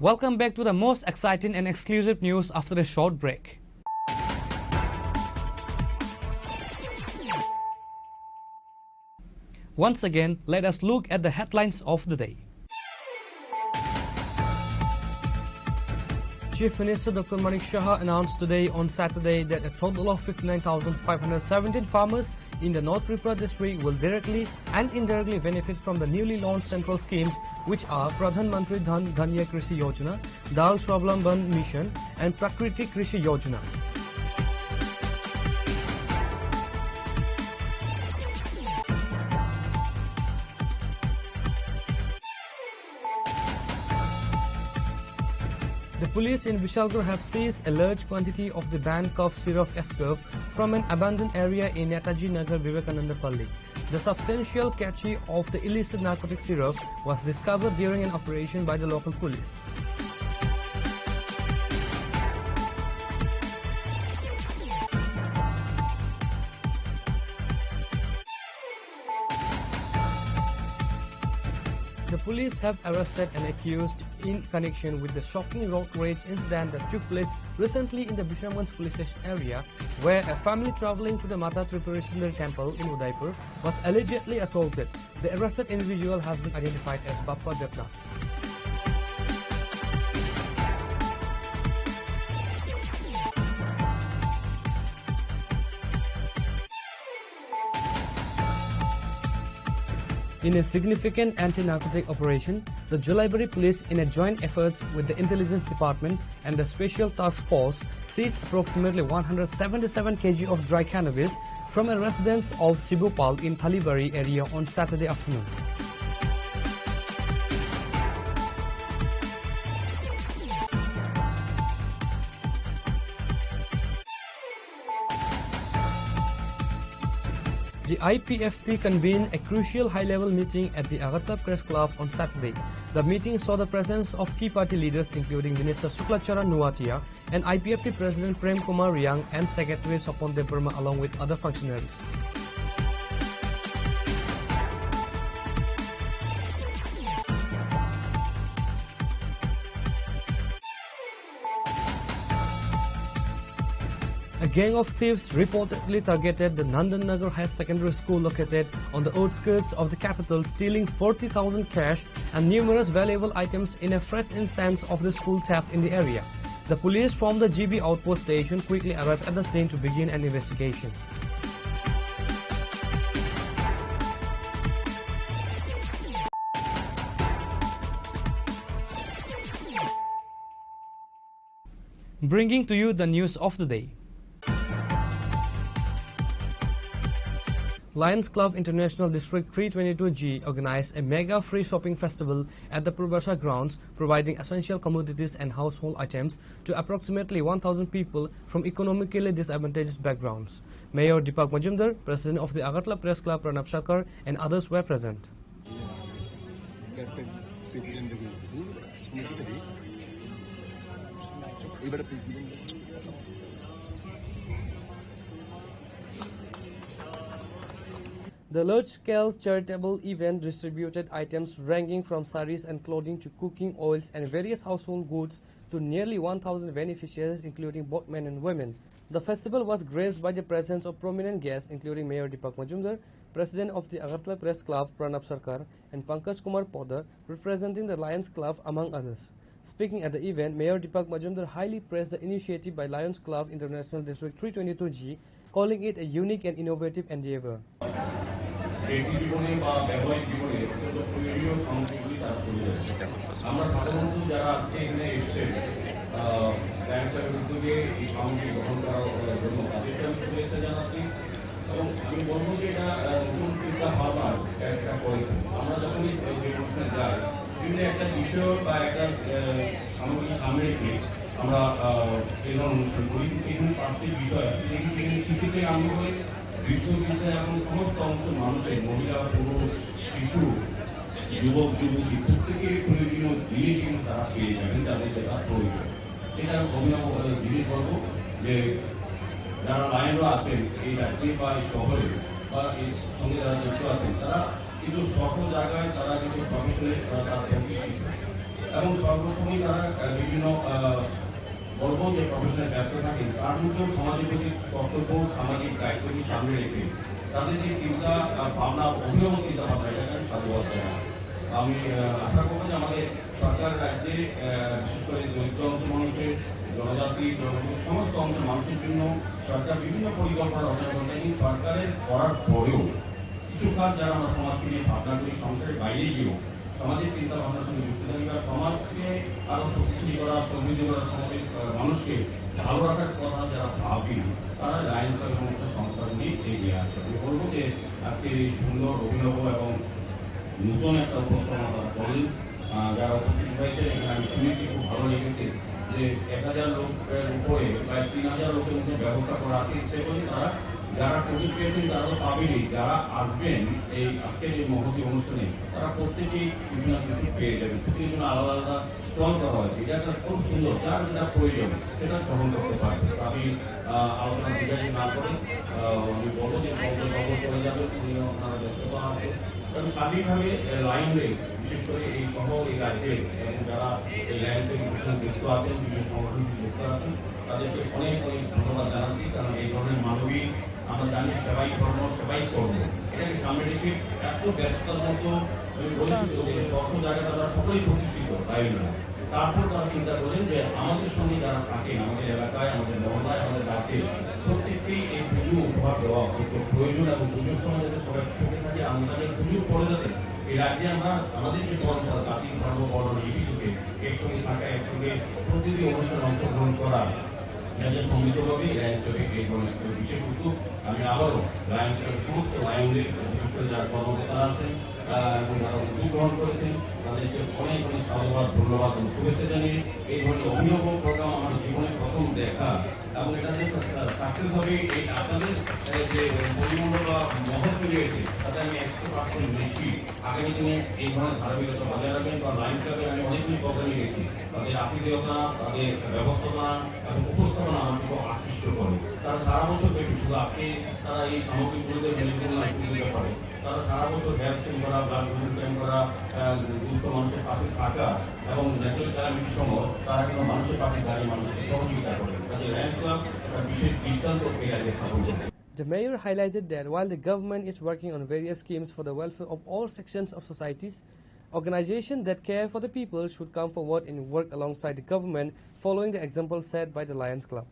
S9: Welcome back to the most exciting and exclusive news after a short break. Once again, let us look at the headlines of the day. Chief Minister Dr. Manik Shah announced today on Saturday that a total of 59,517 farmers in the North Tripura district will directly and indirectly benefit from the newly launched central schemes, which are Pradhan Mantri Dhan Dhanya Krishi Yojana, Dal Swavlamban Mission and Prakriti Krishi Yojana. The police in Vishalgarh have seized a large quantity of the banned cough syrup Escurv from an abandoned area in Netaji Nagar Vivekananda Palli. The substantial cache of the illicit narcotic syrup was discovered during an operation by the local police. The police have arrested an accused in connection with the shocking road rage incident that took place recently in the Bishamganj police station area, where a family travelling to the Mata Tripureshwari temple in Udaipur was allegedly assaulted. The arrested individual has been identified as Bappa Devnath. In a significant anti-narcotic operation, the Julaibari police, in a joint effort with the Intelligence Department and the Special Task Force, seized approximately 177 kg of dry cannabis from a residence of Sibupal in Thalibari area on Saturday afternoon. The IPFT convened a crucial high-level meeting at the Agartala Press Club on Saturday. The meeting saw the presence of key party leaders including Minister Suklacharan Nuatia and IPFT President Prem Kumar Riang and Secretary Sopon Devarma along with other functionaries. A gang of thieves reportedly targeted the Nandan Nagar High Secondary School located on the outskirts of the capital, stealing 40,000 cash and numerous valuable items in a fresh instance of the school theft in the area. The police from the GB outpost station quickly arrived at the scene to begin an investigation. Bringing to you the news of the day. Lions Club International District 322G organized a mega free shopping festival at the Purvasha grounds, providing essential commodities and household items to approximately 1,000 people from economically disadvantaged backgrounds. Mayor Deepak Majumdar, President of the Agartala Press Club Pranab Sarkar and others were present. The large-scale charitable event distributed items ranging from saris and clothing to cooking oils and various household goods to nearly 1,000 beneficiaries including both men and women. The festival was graced by the presence of prominent guests including Mayor Deepak Majumdar, President of the Agartala Press Club Pranab Sarkar and Pankaj Kumar Podar representing the Lions Club among others. Speaking at the event, Mayor Deepak Majumdar highly praised the initiative by Lions Club International District 322G, calling it a unique and innovative endeavor.
S20: আমরা সাধারণত যারা আজকে এখানে এসেছেন ব্যাংকের উদ্যোগে এই সামগ্রী গ্রহণ করার জন্য তাদেরকে আমি শুভেচ্ছা জানাচ্ছি এবং আমি বলবো যে এটা নতুন চিন্তা ভাবনার একটা পরিচয়। আমরা যখনই যে অনুষ্ঠানে যাই বিভিন্ন একটা বিষয় বা একটা সামগ্রী সামনে রেখে আমরা এই ধরনের অনুষ্ঠান করি। এখানে পাঁচটি বিষয় আছে, এখানে শিশু থেকে আরম্ভ করে বিশ্ববিদ্যালয়ে এখন সমস্ত অংশের মানুষের মহিলা পুরুষ শিশু যুবক যুবতী প্রত্যেকের প্রয়োজনীয় জিনিস কিন্তু তারা পেয়ে যাবেন তাদের যেটা প্রয়োজন। এটা অভিনব জিনিস বলবো যে যারা লাইনরা আছেন এই রাজ্যে বা এই শহরে বা এর সঙ্গে যারা যুক্ত আছেন তারা কিন্তু স্ব জায়গায় তারা কিন্তু প্রফেশনে তারা প্রতিষ্ঠিত এবং সর্বসময় তারা বিভিন্ন বলবো যে প্রফেশনে ব্যস্ত থাকেন, তার মধ্যেও সমাজের প্রতি কর্তব্য সামাজিক দায়িত্বকে সামনে রেখে তাদের যে চিন্তা ভাবনা অভিনব চিন্তা ভাবনা এটাকে আমি সাধুবাদ জানাই। আমি আশা করব যে আমাদের সরকার রাজ্যে বিশেষ করে দরিদ্র অংশ মানুষের, জনজাতি, সমস্ত অংশের মানুষের জন্য সরকার বিভিন্ন পরিকল্পনা রচনা করতে সরকারের করার পরেও কিছু কাজ যারা আমরা সমাজকে নিয়ে ভাবনা করি, সংসারের বাইরে গিয়েও সমাজের চিন্তা ভাবনার সঙ্গে যুক্ত থাকি বা সমাজকে আরো শক্তিশালী করা, সমৃদ্ধ করা, সমাজের মানুষকে ভালো রাখার কথা যারা ভাবি তারা লায়ন্স ক্লাব এবং একটা সংস্থা নিয়ে এগিয়ে আসে। আমি বলবো যে আজকে এই সুন্দর, অভিনব এবং নতুন একটা উপস্থাপনা তারা করেন, যারা উপস্থিত হয়েছে এখানে আমি শুনেছি, খুব ভালো লেগেছে যে 1000 লোকের উপরে প্রায় 3000 লোকের মধ্যে ব্যবস্থা করা আছে। ইচ্ছে করি তারা যারা কোভিড পেয়েছেন তারা তো পাবেনই, যারা আসবেন এই আজকের এই মহতী অনুষ্ঠানে তারা প্রত্যেকেই কিছু না কিছু পেয়ে যাবেন। প্রত্যেকের জন্য আলাদা আলাদা স্টল করা হয়েছে, এটা একটা খুব সুন্দর, যার যেটা প্রয়োজন সেটা গ্রহণ করতে পারবে। আমি আলোচনা দীর্ঘায়িত না করে আমি বলবো যে খবর চলে যাবে, আপনারা ব্যস্ততা আছে। আমি স্বাধীনভাবে লাইন রে বিশেষ করে এই শহর, এই রাজ্যের এবং যারা এই লাইন থেকে যুক্ত আছেন, বিভিন্ন সংগঠন যুক্ত আছেন, তাদেরকে অনেক অনেক ধন্যবাদ জানাচ্ছি। কারণ এই ধরনের মানবিক, আমরা জানি সেবাই ধর্ম, সেবাই কর্ম, এটাকে সামনে রেখে এত ব্যস্ততার মতো আমি বলেছি যে স্বচ্ছ জায়গায় তারা সকলেই প্রতিষ্ঠিত, তাই না? তারপর তারা চিন্তা করেন যে আমাদের সঙ্গে যারা থাকেন, আমাদের এলাকায়, আমাদের মহল্লায়, আমাদের রাতে প্রত্যেককেই এই পুজো উপহার দেওয়া প্রয়োজন এবং পুজোর সময় যাতে সবাই সুখে থাকে, আমাদের পুজোর পরে যাতে এই রাজ্যে আমরা আমাদের যে পরম্পরা, জাতি, ধর্ম, বর্ণ নির্বিশেষে একসঙ্গে থাকা, একসঙ্গে প্রতিটি অনুষ্ঠানে অংশগ্রহণ করা, যাতে সমৃদ্ধভাবে লায়ন্স ক্লাবে এই ধরনের একটা বিশেষ উদ্যোগ। আমি আবারও লায়ন্স ক্লাবের সমস্ত লায়নদের, বিশেষ করে যারা কর্মকর্তারা আছেন এবং যারা উদ্যোগ গ্রহণ করেছেন তাদেরকে অনেক অনেক সাধুবাদ, ধন্যবাদ এবং শুভেচ্ছা জানিয়ে এই ধরনের অভিনব প্রোগ্রাম আমার জীবনে প্রথম দেখা এবং এটা যে সাকসেস হবে, এই আপনাদের যে পরিমণ্ডল বা মহৎ তৈরি হয়েছে তাতে আমি 100% বেশি আগামী দিনে এই ধরনের ধারাবাহিকতা বজায় রাখবেন। বা লায়ন্স ক্লাবে আমি অনেকগুলি প্রোগ্রামে গেছি, তাদের আতিথেয়তা, তাদের ব্যবস্থাপনা এবং উপস্থাপনা আমার খুব আকৃষ্ট করে। তারা সারা বছর ব্যাপী শুধু আপনি তারা এই সামগ্রীগুলোতে দিতে পারে, তারা সারা বছর হেলথ ক্যাম্প করা, ব্লাড ডোনেশন ক্যাম্প করা, দুস্থ মানুষের পাশে থাকা এবং ন্যাচারাল ক্যালামিটির সময় তারা কিন্তু মানুষের পাশে দাঁড়িয়ে মানুষকে সহযোগিতা করে। কাজে লায়ন্স ক্লাব একটা বিশেষ দৃষ্টান্ত এই রাজ্যে স্থাপন করবে।
S9: The mayor highlighted that while the government is working on various schemes for the welfare of all sections of societies, organizations that care for the people should come forward and work alongside the government, following the example set by the Lions Club.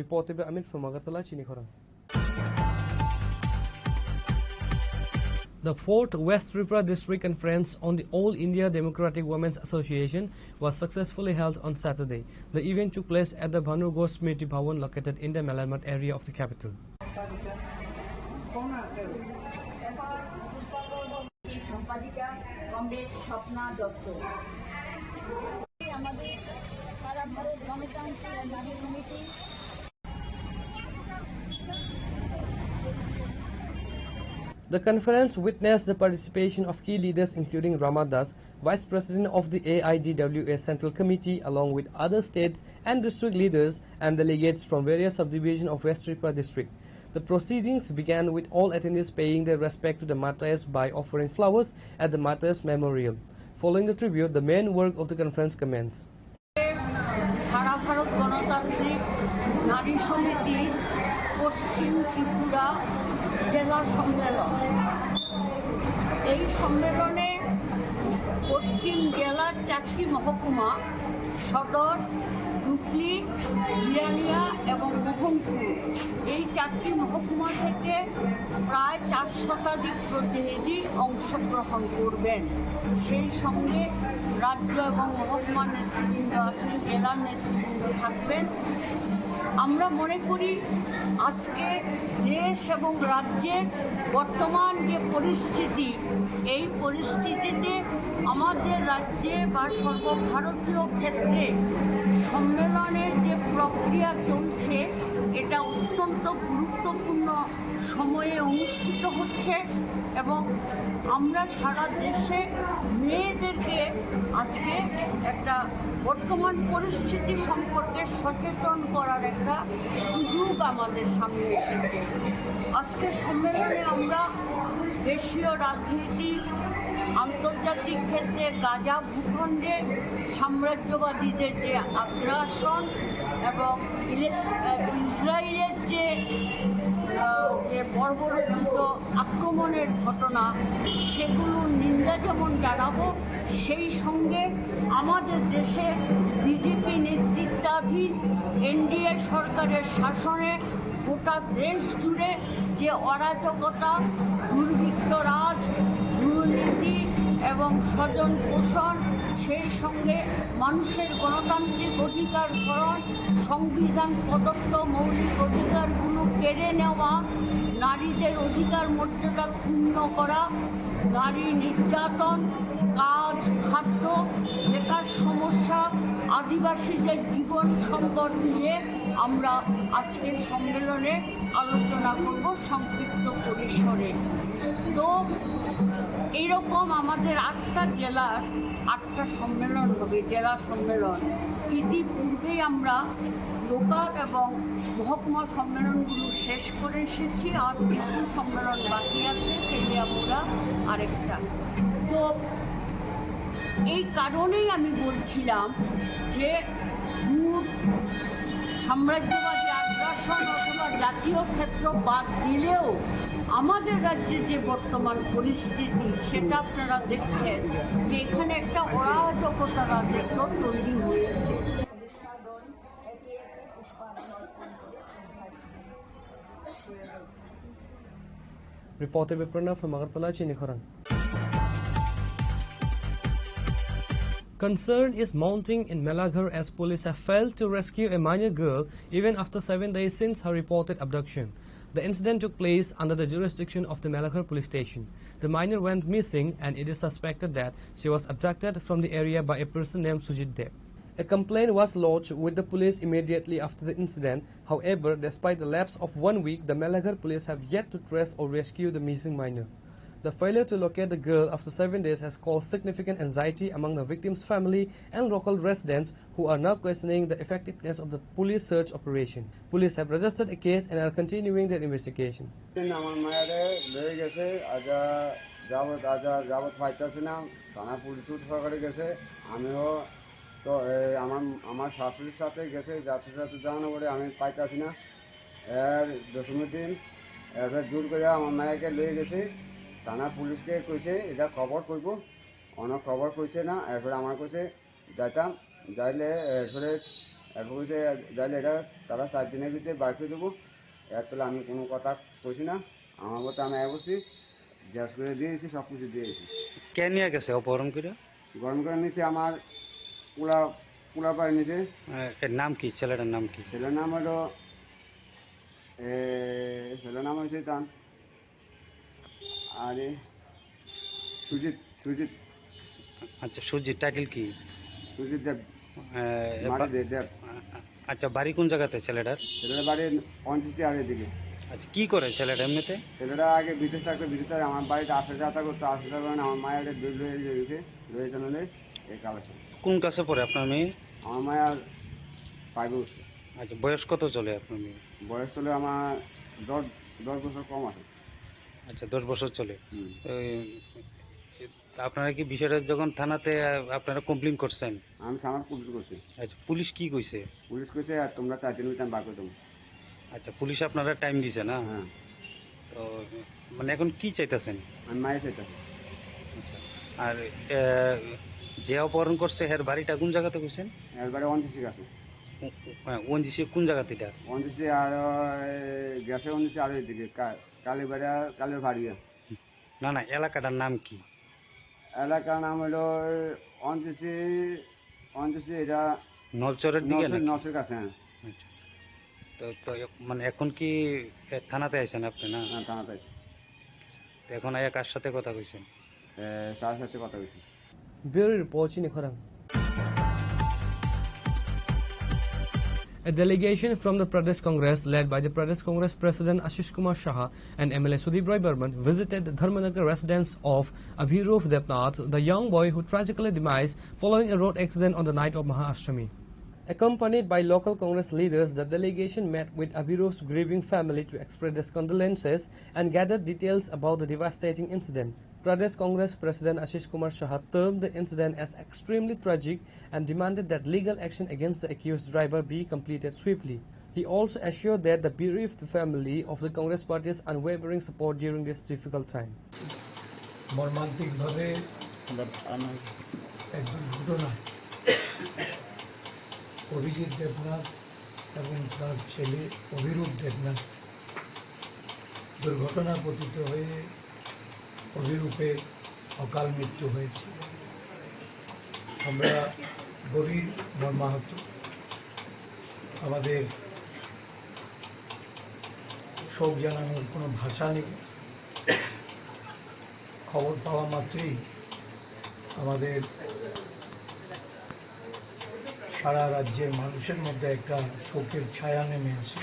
S9: Reported by Amit from Agartala, Chinikhara. The 4th West Tripura District Conference on the All India Democratic Women's Association was successfully held on Saturday. The event took place at the Bhanu Ghosh Smriti Bhawan located in the Malamat area of the capital. The conference witnessed the participation of key leaders including Rama Das, Vice President of the AIDWA Central Committee, along with other states and district leaders and delegates from various subdivisions of West Tripura district. The proceedings began with all attendees paying their respect to the martyrs by offering flowers at the Martyrs Memorial. Following the tribute, the main work of the conference commenced.
S21: সারা ভারত গণতান্ত্রিক নারী সমিতি পশ্চিম ত্রিপুরা জেলা সম্মেলন, এই সম্মেলনে পশ্চিম জেলার 4টি মহকুমা সদর, হুগলি, বিয়ানিয়া এবং মোহনপুর, এই 4টি মহকুমা থেকে প্রায় 4 শতাধিক প্রতিনিধি অংশগ্রহণ করবেন। সেই সঙ্গে রাজ্য এবং মহকুমার নেতৃবৃন্দ আছেন, জেলার নেতৃবৃন্দ থাকবেন। আমরা মনে করি আজকে দেশ এবং রাজ্যের বর্তমান যে পরিস্থিতি, এই পরিস্থিতিতে আমাদের রাজ্যে বা সর্বভারতীয় ক্ষেত্রে সম্মেলনের যে প্রক্রিয়া চলছে এটা অত্যন্ত গুরুত্বপূর্ণ সময়ে অনুষ্ঠিত হচ্ছে এবং আমরা সারা দেশে মেয়েদেরকে আজকে একটা বর্তমান পরিস্থিতি সম্পর্কে সচেতন করার একটা সুযোগ আমাদের সামনে এসেছে। আজকের সম্মেলনে আমরা দেশীয় রাজনীতি, আন্তর্জাতিক ক্ষেত্রে গাজা ভূখণ্ডে সাম্রাজ্যবাদীদের যে আগ্রাসন এবং ইসরায়েলের যে বর্বরোচিত আক্রমণের ঘটনা, সেগুলোর নিন্দা যেমন জানাবো, সেই সঙ্গে আমাদের দেশে বিজেপি নেতৃত্বাধীন এনডিএ সরকারের শাসনে গোটা দেশ জুড়ে যে অরাজকতা, দুর্বৃত্ত রাজ, দুর্নীতি এবং স্বজন পোষণ, সেই সঙ্গে মানুষের গণতান্ত্রিক অধিকার হরণ, সংবিধান প্রদত্ত মৌলিক অধিকারগুলো কেড়ে নেওয়া, নারীদের অধিকার মর্যাদা ক্ষুণ্ণ করা, নারী নির্যাতন, কাজ, খাদ্য, বেকার সমস্যা, আদিবাসীদের জীবন সংকট নিয়ে আমরা আজকের সম্মেলনে আলোচনা করব সংক্ষিপ্ত পরিসরে। তো এইরকম আমাদের 8টা জেলার 8টা সম্মেলন হবে, জেলা সম্মেলন। ইতিপূর্বেই আমরা লোকাল এবং মহকুমা সম্মেলনগুলো শেষ করে এসেছি, আর কিছু সম্মেলন বাকি আছে, তেলিয়ামুড়া আরেকটা। তো এই কারণেই আমি বলছিলাম যে সাম্রাজ্যবাদী আগ্রাসন অথবা জাতীয় ক্ষেত্র বাদ দিলেও আমাদের রাজ্যে যে বর্তমান পরিস্থিতি, সেটা আপনারা দেখছেন যে এখানে একটা অরাজকতা রাজত্ব তৈরি হয়েছে।
S9: Reported by Pranav from Agartala, Chinikhorang. Concern is mounting in Melaghar as police have failed to rescue a minor girl even after 7 days since her reported abduction. The incident took place under the jurisdiction of the Melaghar police station. The minor went missing and it is suspected that she was abducted from the area by a person named Sujit Dev. A complaint was lodged with the police immediately after the incident. However, despite the lapse of 1 week, the Melaghar police have yet to trace or rescue the missing minor. The failure to locate the girl after 7 days has caused significant anxiety among the victim's family and local residents, who are now questioning the effectiveness of the police search operation. Police have registered a case and are continuing their investigation.
S1: আমার মায়েরে লয়ে গেছে যাবত পাইতেছি না, থানা police সরকারে গেছে। আমিও তো আমার শাশুড়ির সাথে গেছে, শাশুড়ির সাথে যাওয়ানো পরে আমি পাইতেছি না। এর 10 দিন এরপর জোর করে আমার মায়েকে লয়ে গেছে। থানা পুলিশকে কইছে এটা খবর করবো, অনেক খবর কইছে না। এরপরে আমার কইছে যাইতাম, যাইলে এরপরে কইছে যাইলে এটা তারা 4 দিনের ভিতরে বার করে দেবো। এর তোলে আমি কোনো কথা কইছি না, আমার কথা আমি বলছি, গ্যাস করে দিয়েছি, সব কিছু দিয়েছি।
S22: কে নিয়ে গেছে অপহরণ করে?
S1: গরম করে নিয়েছে আমার পোলা পাড়ে নিয়েছে।
S22: এর নাম কি? ছেলেটার নাম কি?
S1: ছেলের নাম হলো হয়েছে তান আরে সুজিত।
S22: আচ্ছা, সুজিত টাইটেল কি?
S1: সুজিত দেব। দেব।
S22: আচ্ছা, বাড়ি কোন জায়গাতে ছেলেটার?
S1: ছেলেটার বাড়ি 29 আর এদিকে।
S22: আচ্ছা, কি করে ছেলেটা এমনিতে?
S1: ছেলেটা আগে বিদেশ থাকতো, বিদেশ থেকে আমার বাড়িতে আসা যাতা করতো, আসা যাওয়ার কারণে আমার মায়ের রয়েছে নলে এই কালেকশন।
S22: কোন ক্লাসে পড়ে আপনার মেয়ে?
S1: আমার মায়ের 5 বছর।
S22: আচ্ছা, বয়স কত চলে আপনার মেয়ে?
S1: বয়স চলে আমার 10 বছর কম আছে।
S22: আচ্ছা, 10 বছর চলে। আপনারা কি বিষয়টা যখন থানাতে আপনারা কমপ্লেন করছেন?
S1: আমি থানার কমপ্লেন করছি।
S22: আচ্ছা, পুলিশ কি কইছে?
S1: পুলিশ কইছে তোমরা 4 দিনের ভিতরে বার করে দেবো।
S22: আচ্ছা, পুলিশ আপনারা টাইম দিছে না?
S1: হ্যাঁ।
S22: তো মানে এখন কি চাইতেছেন?
S1: আমি মায়ের চাইতেছি।
S22: আর যে অপহরণ করছে এর বাড়িটা কোন জায়গাতে কইছেন?
S1: এর বাড়ি 29 আছে।
S22: 29 কোন জায়গাতে এটা?
S1: 29 আর গ্যাসে 29 আর এদিকে কালের বাড়িয়া।
S22: না না, এলাকাটার নাম কি?
S1: এলাকার নাম হলো 29 এটা
S22: নলচরের দিকে?
S1: নলচরের কাছে। হ্যাঁ।
S22: তো মানে এখন কি থানাতে আইছেন আপনি? না,
S1: থানাতে আইছি।
S22: এখন কার সাথে কথা কইছেন?
S1: স্যারের সাথে কথা কইছি।
S9: Bureau report, Chinikhorang. A delegation from the Pradesh Congress, led by the Pradesh Congress President Ashish Kumar Shah and MLA Sudeep Roy Burman, visited the Dharmanagar residence of Abhirup Debnath, the young boy who tragically demised following a road accident on the night of Maha Ashtami. Accompanied by local Congress leaders, the delegation met with Abirov's grieving family to express their condolences and gather details about the devastating incident. Pradesh Congress President Ashish Kumar Shah termed the incident as extremely tragic and demanded that legal action against the accused driver be completed swiftly. He also assured that the bereaved family of the Congress Party's unwavering support during this difficult time.
S2: মর্মান্তিকভাবে এক দুর্ঘটনা অভিজিৎ দেবনাথ এবং তার ছেলে অভিরূপ দেবনাথ দুর্ঘটনাপতিত হয়ে অভিরূপের অকাল মৃত্যু হয়েছে। আমরা গভীর মর্মাহত। আমাদের শোক জানানোর কোনো ভাষা নেই। খবর পাওয়া মাত্রই আমাদের সারা রাজ্যের মানুষের মধ্যে একটা শোকের ছায়া নেমে আসে।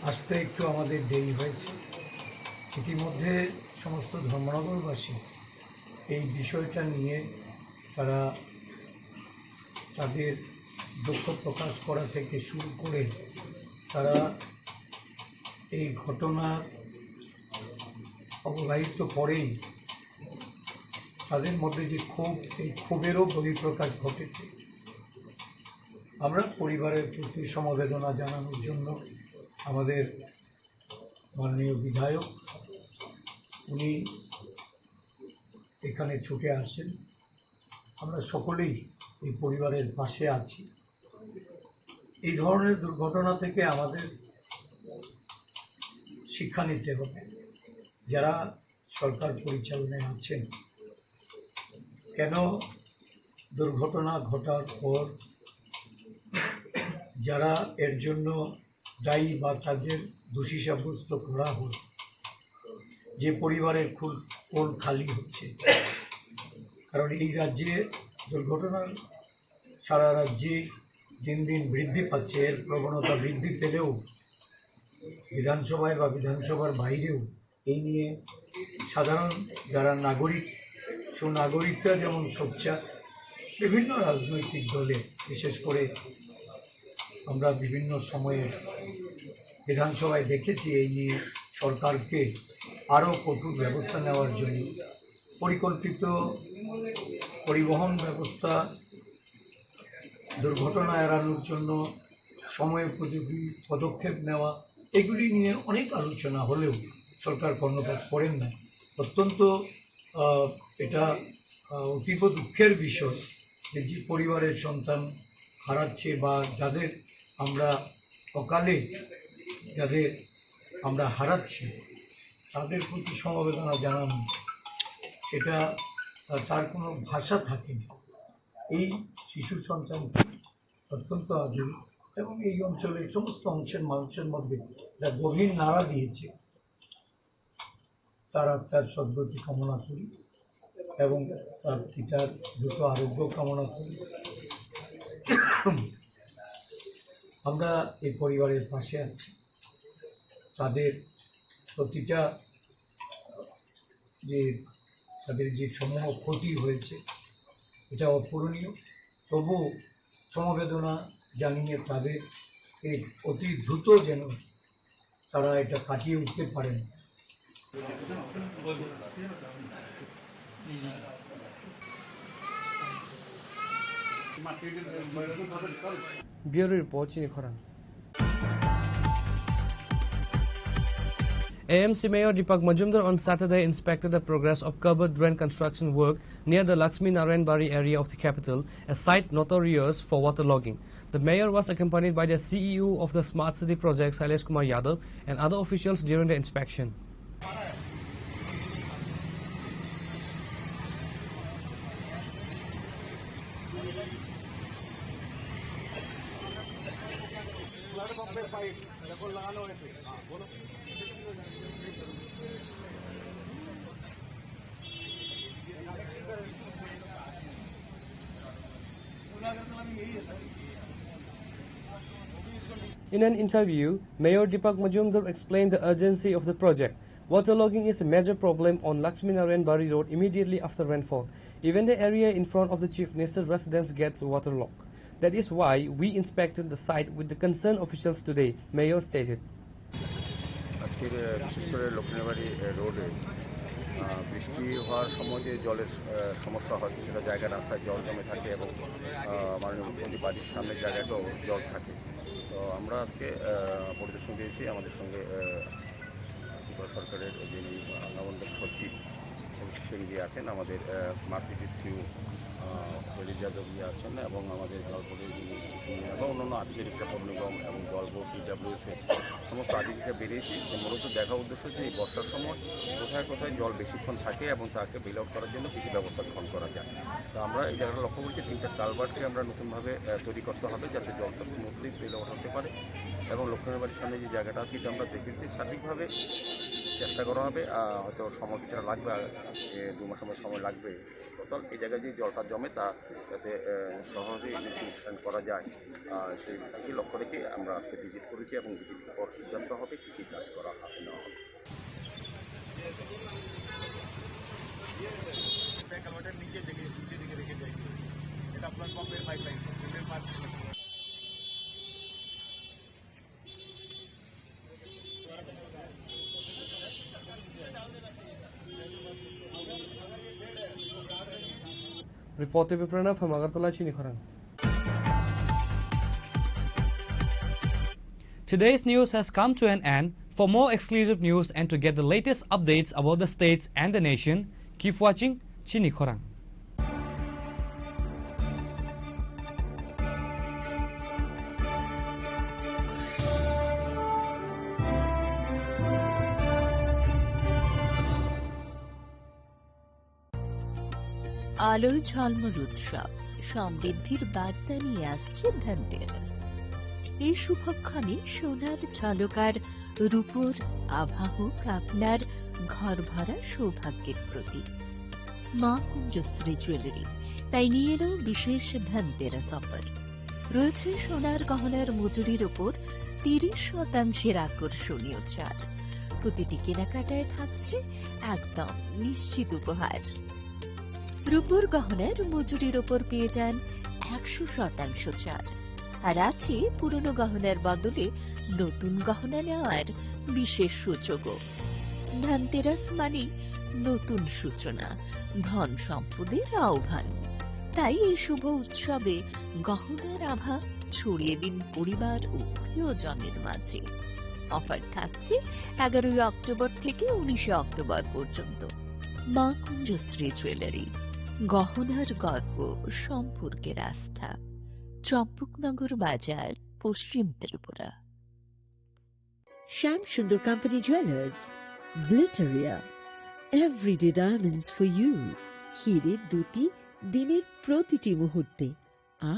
S2: আসতে একটু আমাদের দেরি হয়েছে। ইতিমধ্যে সমস্ত ধর্মনগরবাসী এই বিষয়টা নিয়ে তারা তাদের দুঃখ প্রকাশ করা থেকে শুরু করে তারা এই ঘটনার অববাহিত পরেই তাদের মধ্যে যে ক্ষোভ, এই ক্ষোভেরও বহিঃপ্রকাশ ঘটেছে। আমরা পরিবারের প্রতি সমবেদনা জানানোর জন্য আমাদের মাননীয় বিধায়ক উনি এখানে ছুটে আসেন। আমরা সকলেই এই পরিবারের পাশে আছি। এই ধরনের দুর্ঘটনা থেকে আমাদের শিক্ষা নিতে হবে। যারা সরকার পরিচালনায় আছেন, কেন দুর্ঘটনা ঘটার পর যারা এর জন্য দায়ী বা তাদের দোষী সাব্যস্ত করা হয়, যে পরিবারের কোল খালি হচ্ছে। কারণ এই রাজ্যে দুর্ঘটনার সারা রাজ্যে দিন দিন বৃদ্ধি পাচ্ছে। এর প্রবণতা বৃদ্ধি পেলেও বিধানসভায় বা বিধানসভার বাইরেও এই নিয়ে সাধারণ যারা নাগরিক, সুনাগরিকরা যেমন সোচ্চার, বিভিন্ন রাজনৈতিক দলে বিশেষ করে আমরা বিভিন্ন সময়ে বিধানসভায় দেখেছি এই নিয়ে সরকারকে আরও কঠোর ব্যবস্থা নেওয়ার জন্য পরিকল্পিত পরিবহন ব্যবস্থা, দুর্ঘটনা এড়ানোর জন্য সময়োপযোগী পদক্ষেপ নেওয়া, এগুলি নিয়ে অনেক আলোচনা হলেও সরকার কর্ণপাত করেন না। অত্যন্ত এটা অতীব দুঃখের বিষয় যে যে পরিবারের সন্তান হারাচ্ছে বা যাদের আমরা অকালে যাদের আমরা হারাচ্ছি তাদের প্রতি সমবেদনা জানানো, এটা তার কোনো ভাষা থাকে না। এই শিশু সন্তানটি অত্যন্ত আদুর এবং এই অঞ্চলের সমস্ত অংশের মানুষের মধ্যে যা গভীর নাড়া দিয়েছে, তার আত্মার সদ্গতি কামনা করি এবং তার পিতার দ্রুত আরোগ্য কামনা করি। আমরা এই পরিবারের পাশে আছি। তাদের প্রতিটা যে তাদের যে সমূহ ক্ষতি হয়েছে এটা অপূরণীয়। তবু সমবেদনা জানিয়ে তাদের এই অতি দ্রুত যেন তারা এটা কাটিয়ে উঠতে পারেন।
S9: Bureau Report, Chini Khoran. AMC Mayor Deepak Majumdar on Saturday inspected the progress of covered drain construction work near the Lakshmi Narayan Bari area of the capital, a site notorious for waterlogging. The mayor was accompanied by the CEO of the Smart City project, Shailesh Kumar Yadav, and other officials during the inspection. In an interview, Mayor Deepak Majumdar explained the urgency of the project. Waterlogging is a major problem on Lakshmi Narayan Bari Road immediately after rainfall. Even the area in front of the Chief Minister's residence gets waterlogged. That is why we inspected the site with the concerned officials today, Mayor stated.
S3: আজকের বিশেষ করে লক্ষ্মীবাড়ি রোডে বৃষ্টি হওয়ার সময় যে জলের সমস্যা হয় সেটা জায়গা রাস্তায় জল জমে থাকে এবং মাননীয় মুখ্যমন্ত্রী বাড়ির সামনের জায়গাটাও জল থাকে। তো আমরা আজকে পরিদর্শন দিয়েছি, আমাদের সঙ্গে ত্রিপুরা সরকারের যিনি নবন্দক সচিব সেনজি আছেন, আমাদের স্মার্ট সিটি সিইও প্রদীপ যাদব আছেন এবং আমাদের জলপথের যিনি এবং অন্যান্য আধিকারিকরা পৌর নিগম এবং জল বোর্ড DWSের সমস্ত আধিকারিকরা বেরিয়েছি। মূলত দেখার উদ্দেশ্য যে এই বর্ষার সময় কোথায় কোথায় জল বেশিক্ষণ থাকে এবং তাকে বেল আউট করার জন্য কিছু ব্যবস্থা গ্রহণ করা যায়। তো আমরা এই জায়গাটা লক্ষ্য করছি 3টা কালভার্টকে আমরা নতুনভাবে তৈরি করতে হবে যাতে জলটা স্মুথলি বেল আউট হতে পারে এবং লক্ষ্মীবাড়ির সামনে যে জায়গাটা আছে এটা আমরা দেখেছি সঠিকভাবে চেষ্টা করা হবে। হয়তো সময় কিছুটা লাগবে, 2 মাস সময় লাগবে। টোটাল এই জায়গায় যে জলটা জমে তা যাতে সহজেই ইনস্ট্যান্ট করা যায় সেই দিকে লক্ষ্য রেখে আমরা আজকে ভিজিট করেছি এবং ভিজিটের পর সিদ্ধান্ত হবে কী কী কাজ করা নেওয়া হবে।
S15: নিচে দিকে রেখে যাই, এটা আপনার পাম্পের pipeline.
S9: Reporter Viprana from Agartala, Chinikhorang. Today's news has come to an end. For more exclusive news and to get the latest updates about the states and the nation, keep watching Chinikhorang.
S7: আলোয় ঝলমল উৎসব, সমৃদ্ধির বার্তা নিয়ে আসছে ধনতেরাস। এই শুভক্ষণে সোনার ঝলকার রূপোর আভা হোক আপনার ঘর ভরা সৌভাগ্যের প্রতীক। মা কুঞ্জশ্রী জুয়েলারি তাই নিয়ে এলো বিশেষ ধনতেরাস অফার। রয়েছে সোনার গহনার মজুরির ওপর 30% আকর্ষণীয় ছাড়। প্রতিটি কেনাকাটায় থাকছে একদম নিশ্চিত উপহার। রূপোর গহনার মজুরির ওপর পেয়ে যান 100% ছাড়, আর আছে পুরনো গহনার বদলে নতুন গহনা নেওয়ার বিশেষ সুযোগও। ধনতেরাস মানে নতুন সূচনা, ধন সম্পদের আহ্বান। তাই এই শুভ উৎসবে গহনার আভা ছড়িয়ে দিন পরিবার ও প্রিয়জনের মাঝে। অফার থাকছে 11 অক্টোবর থেকে 19 অক্টোবর পর্যন্ত। মা কুঞ্জশ্রী জুয়েলারি, গহনার গর্ব, সম্পর্কের আস্থা। চম্পকনগর বাজার, পশ্চিম Tripura.
S6: Shyam Sundar Company Jewelers, Glitteria, everyday diamonds for you. হিরের দুটি দিনের প্রতিটি মুহূর্তে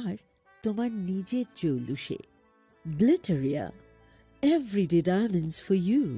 S6: আর তোমার নিজের জৌলুসে। Glitteria, everyday diamonds for you.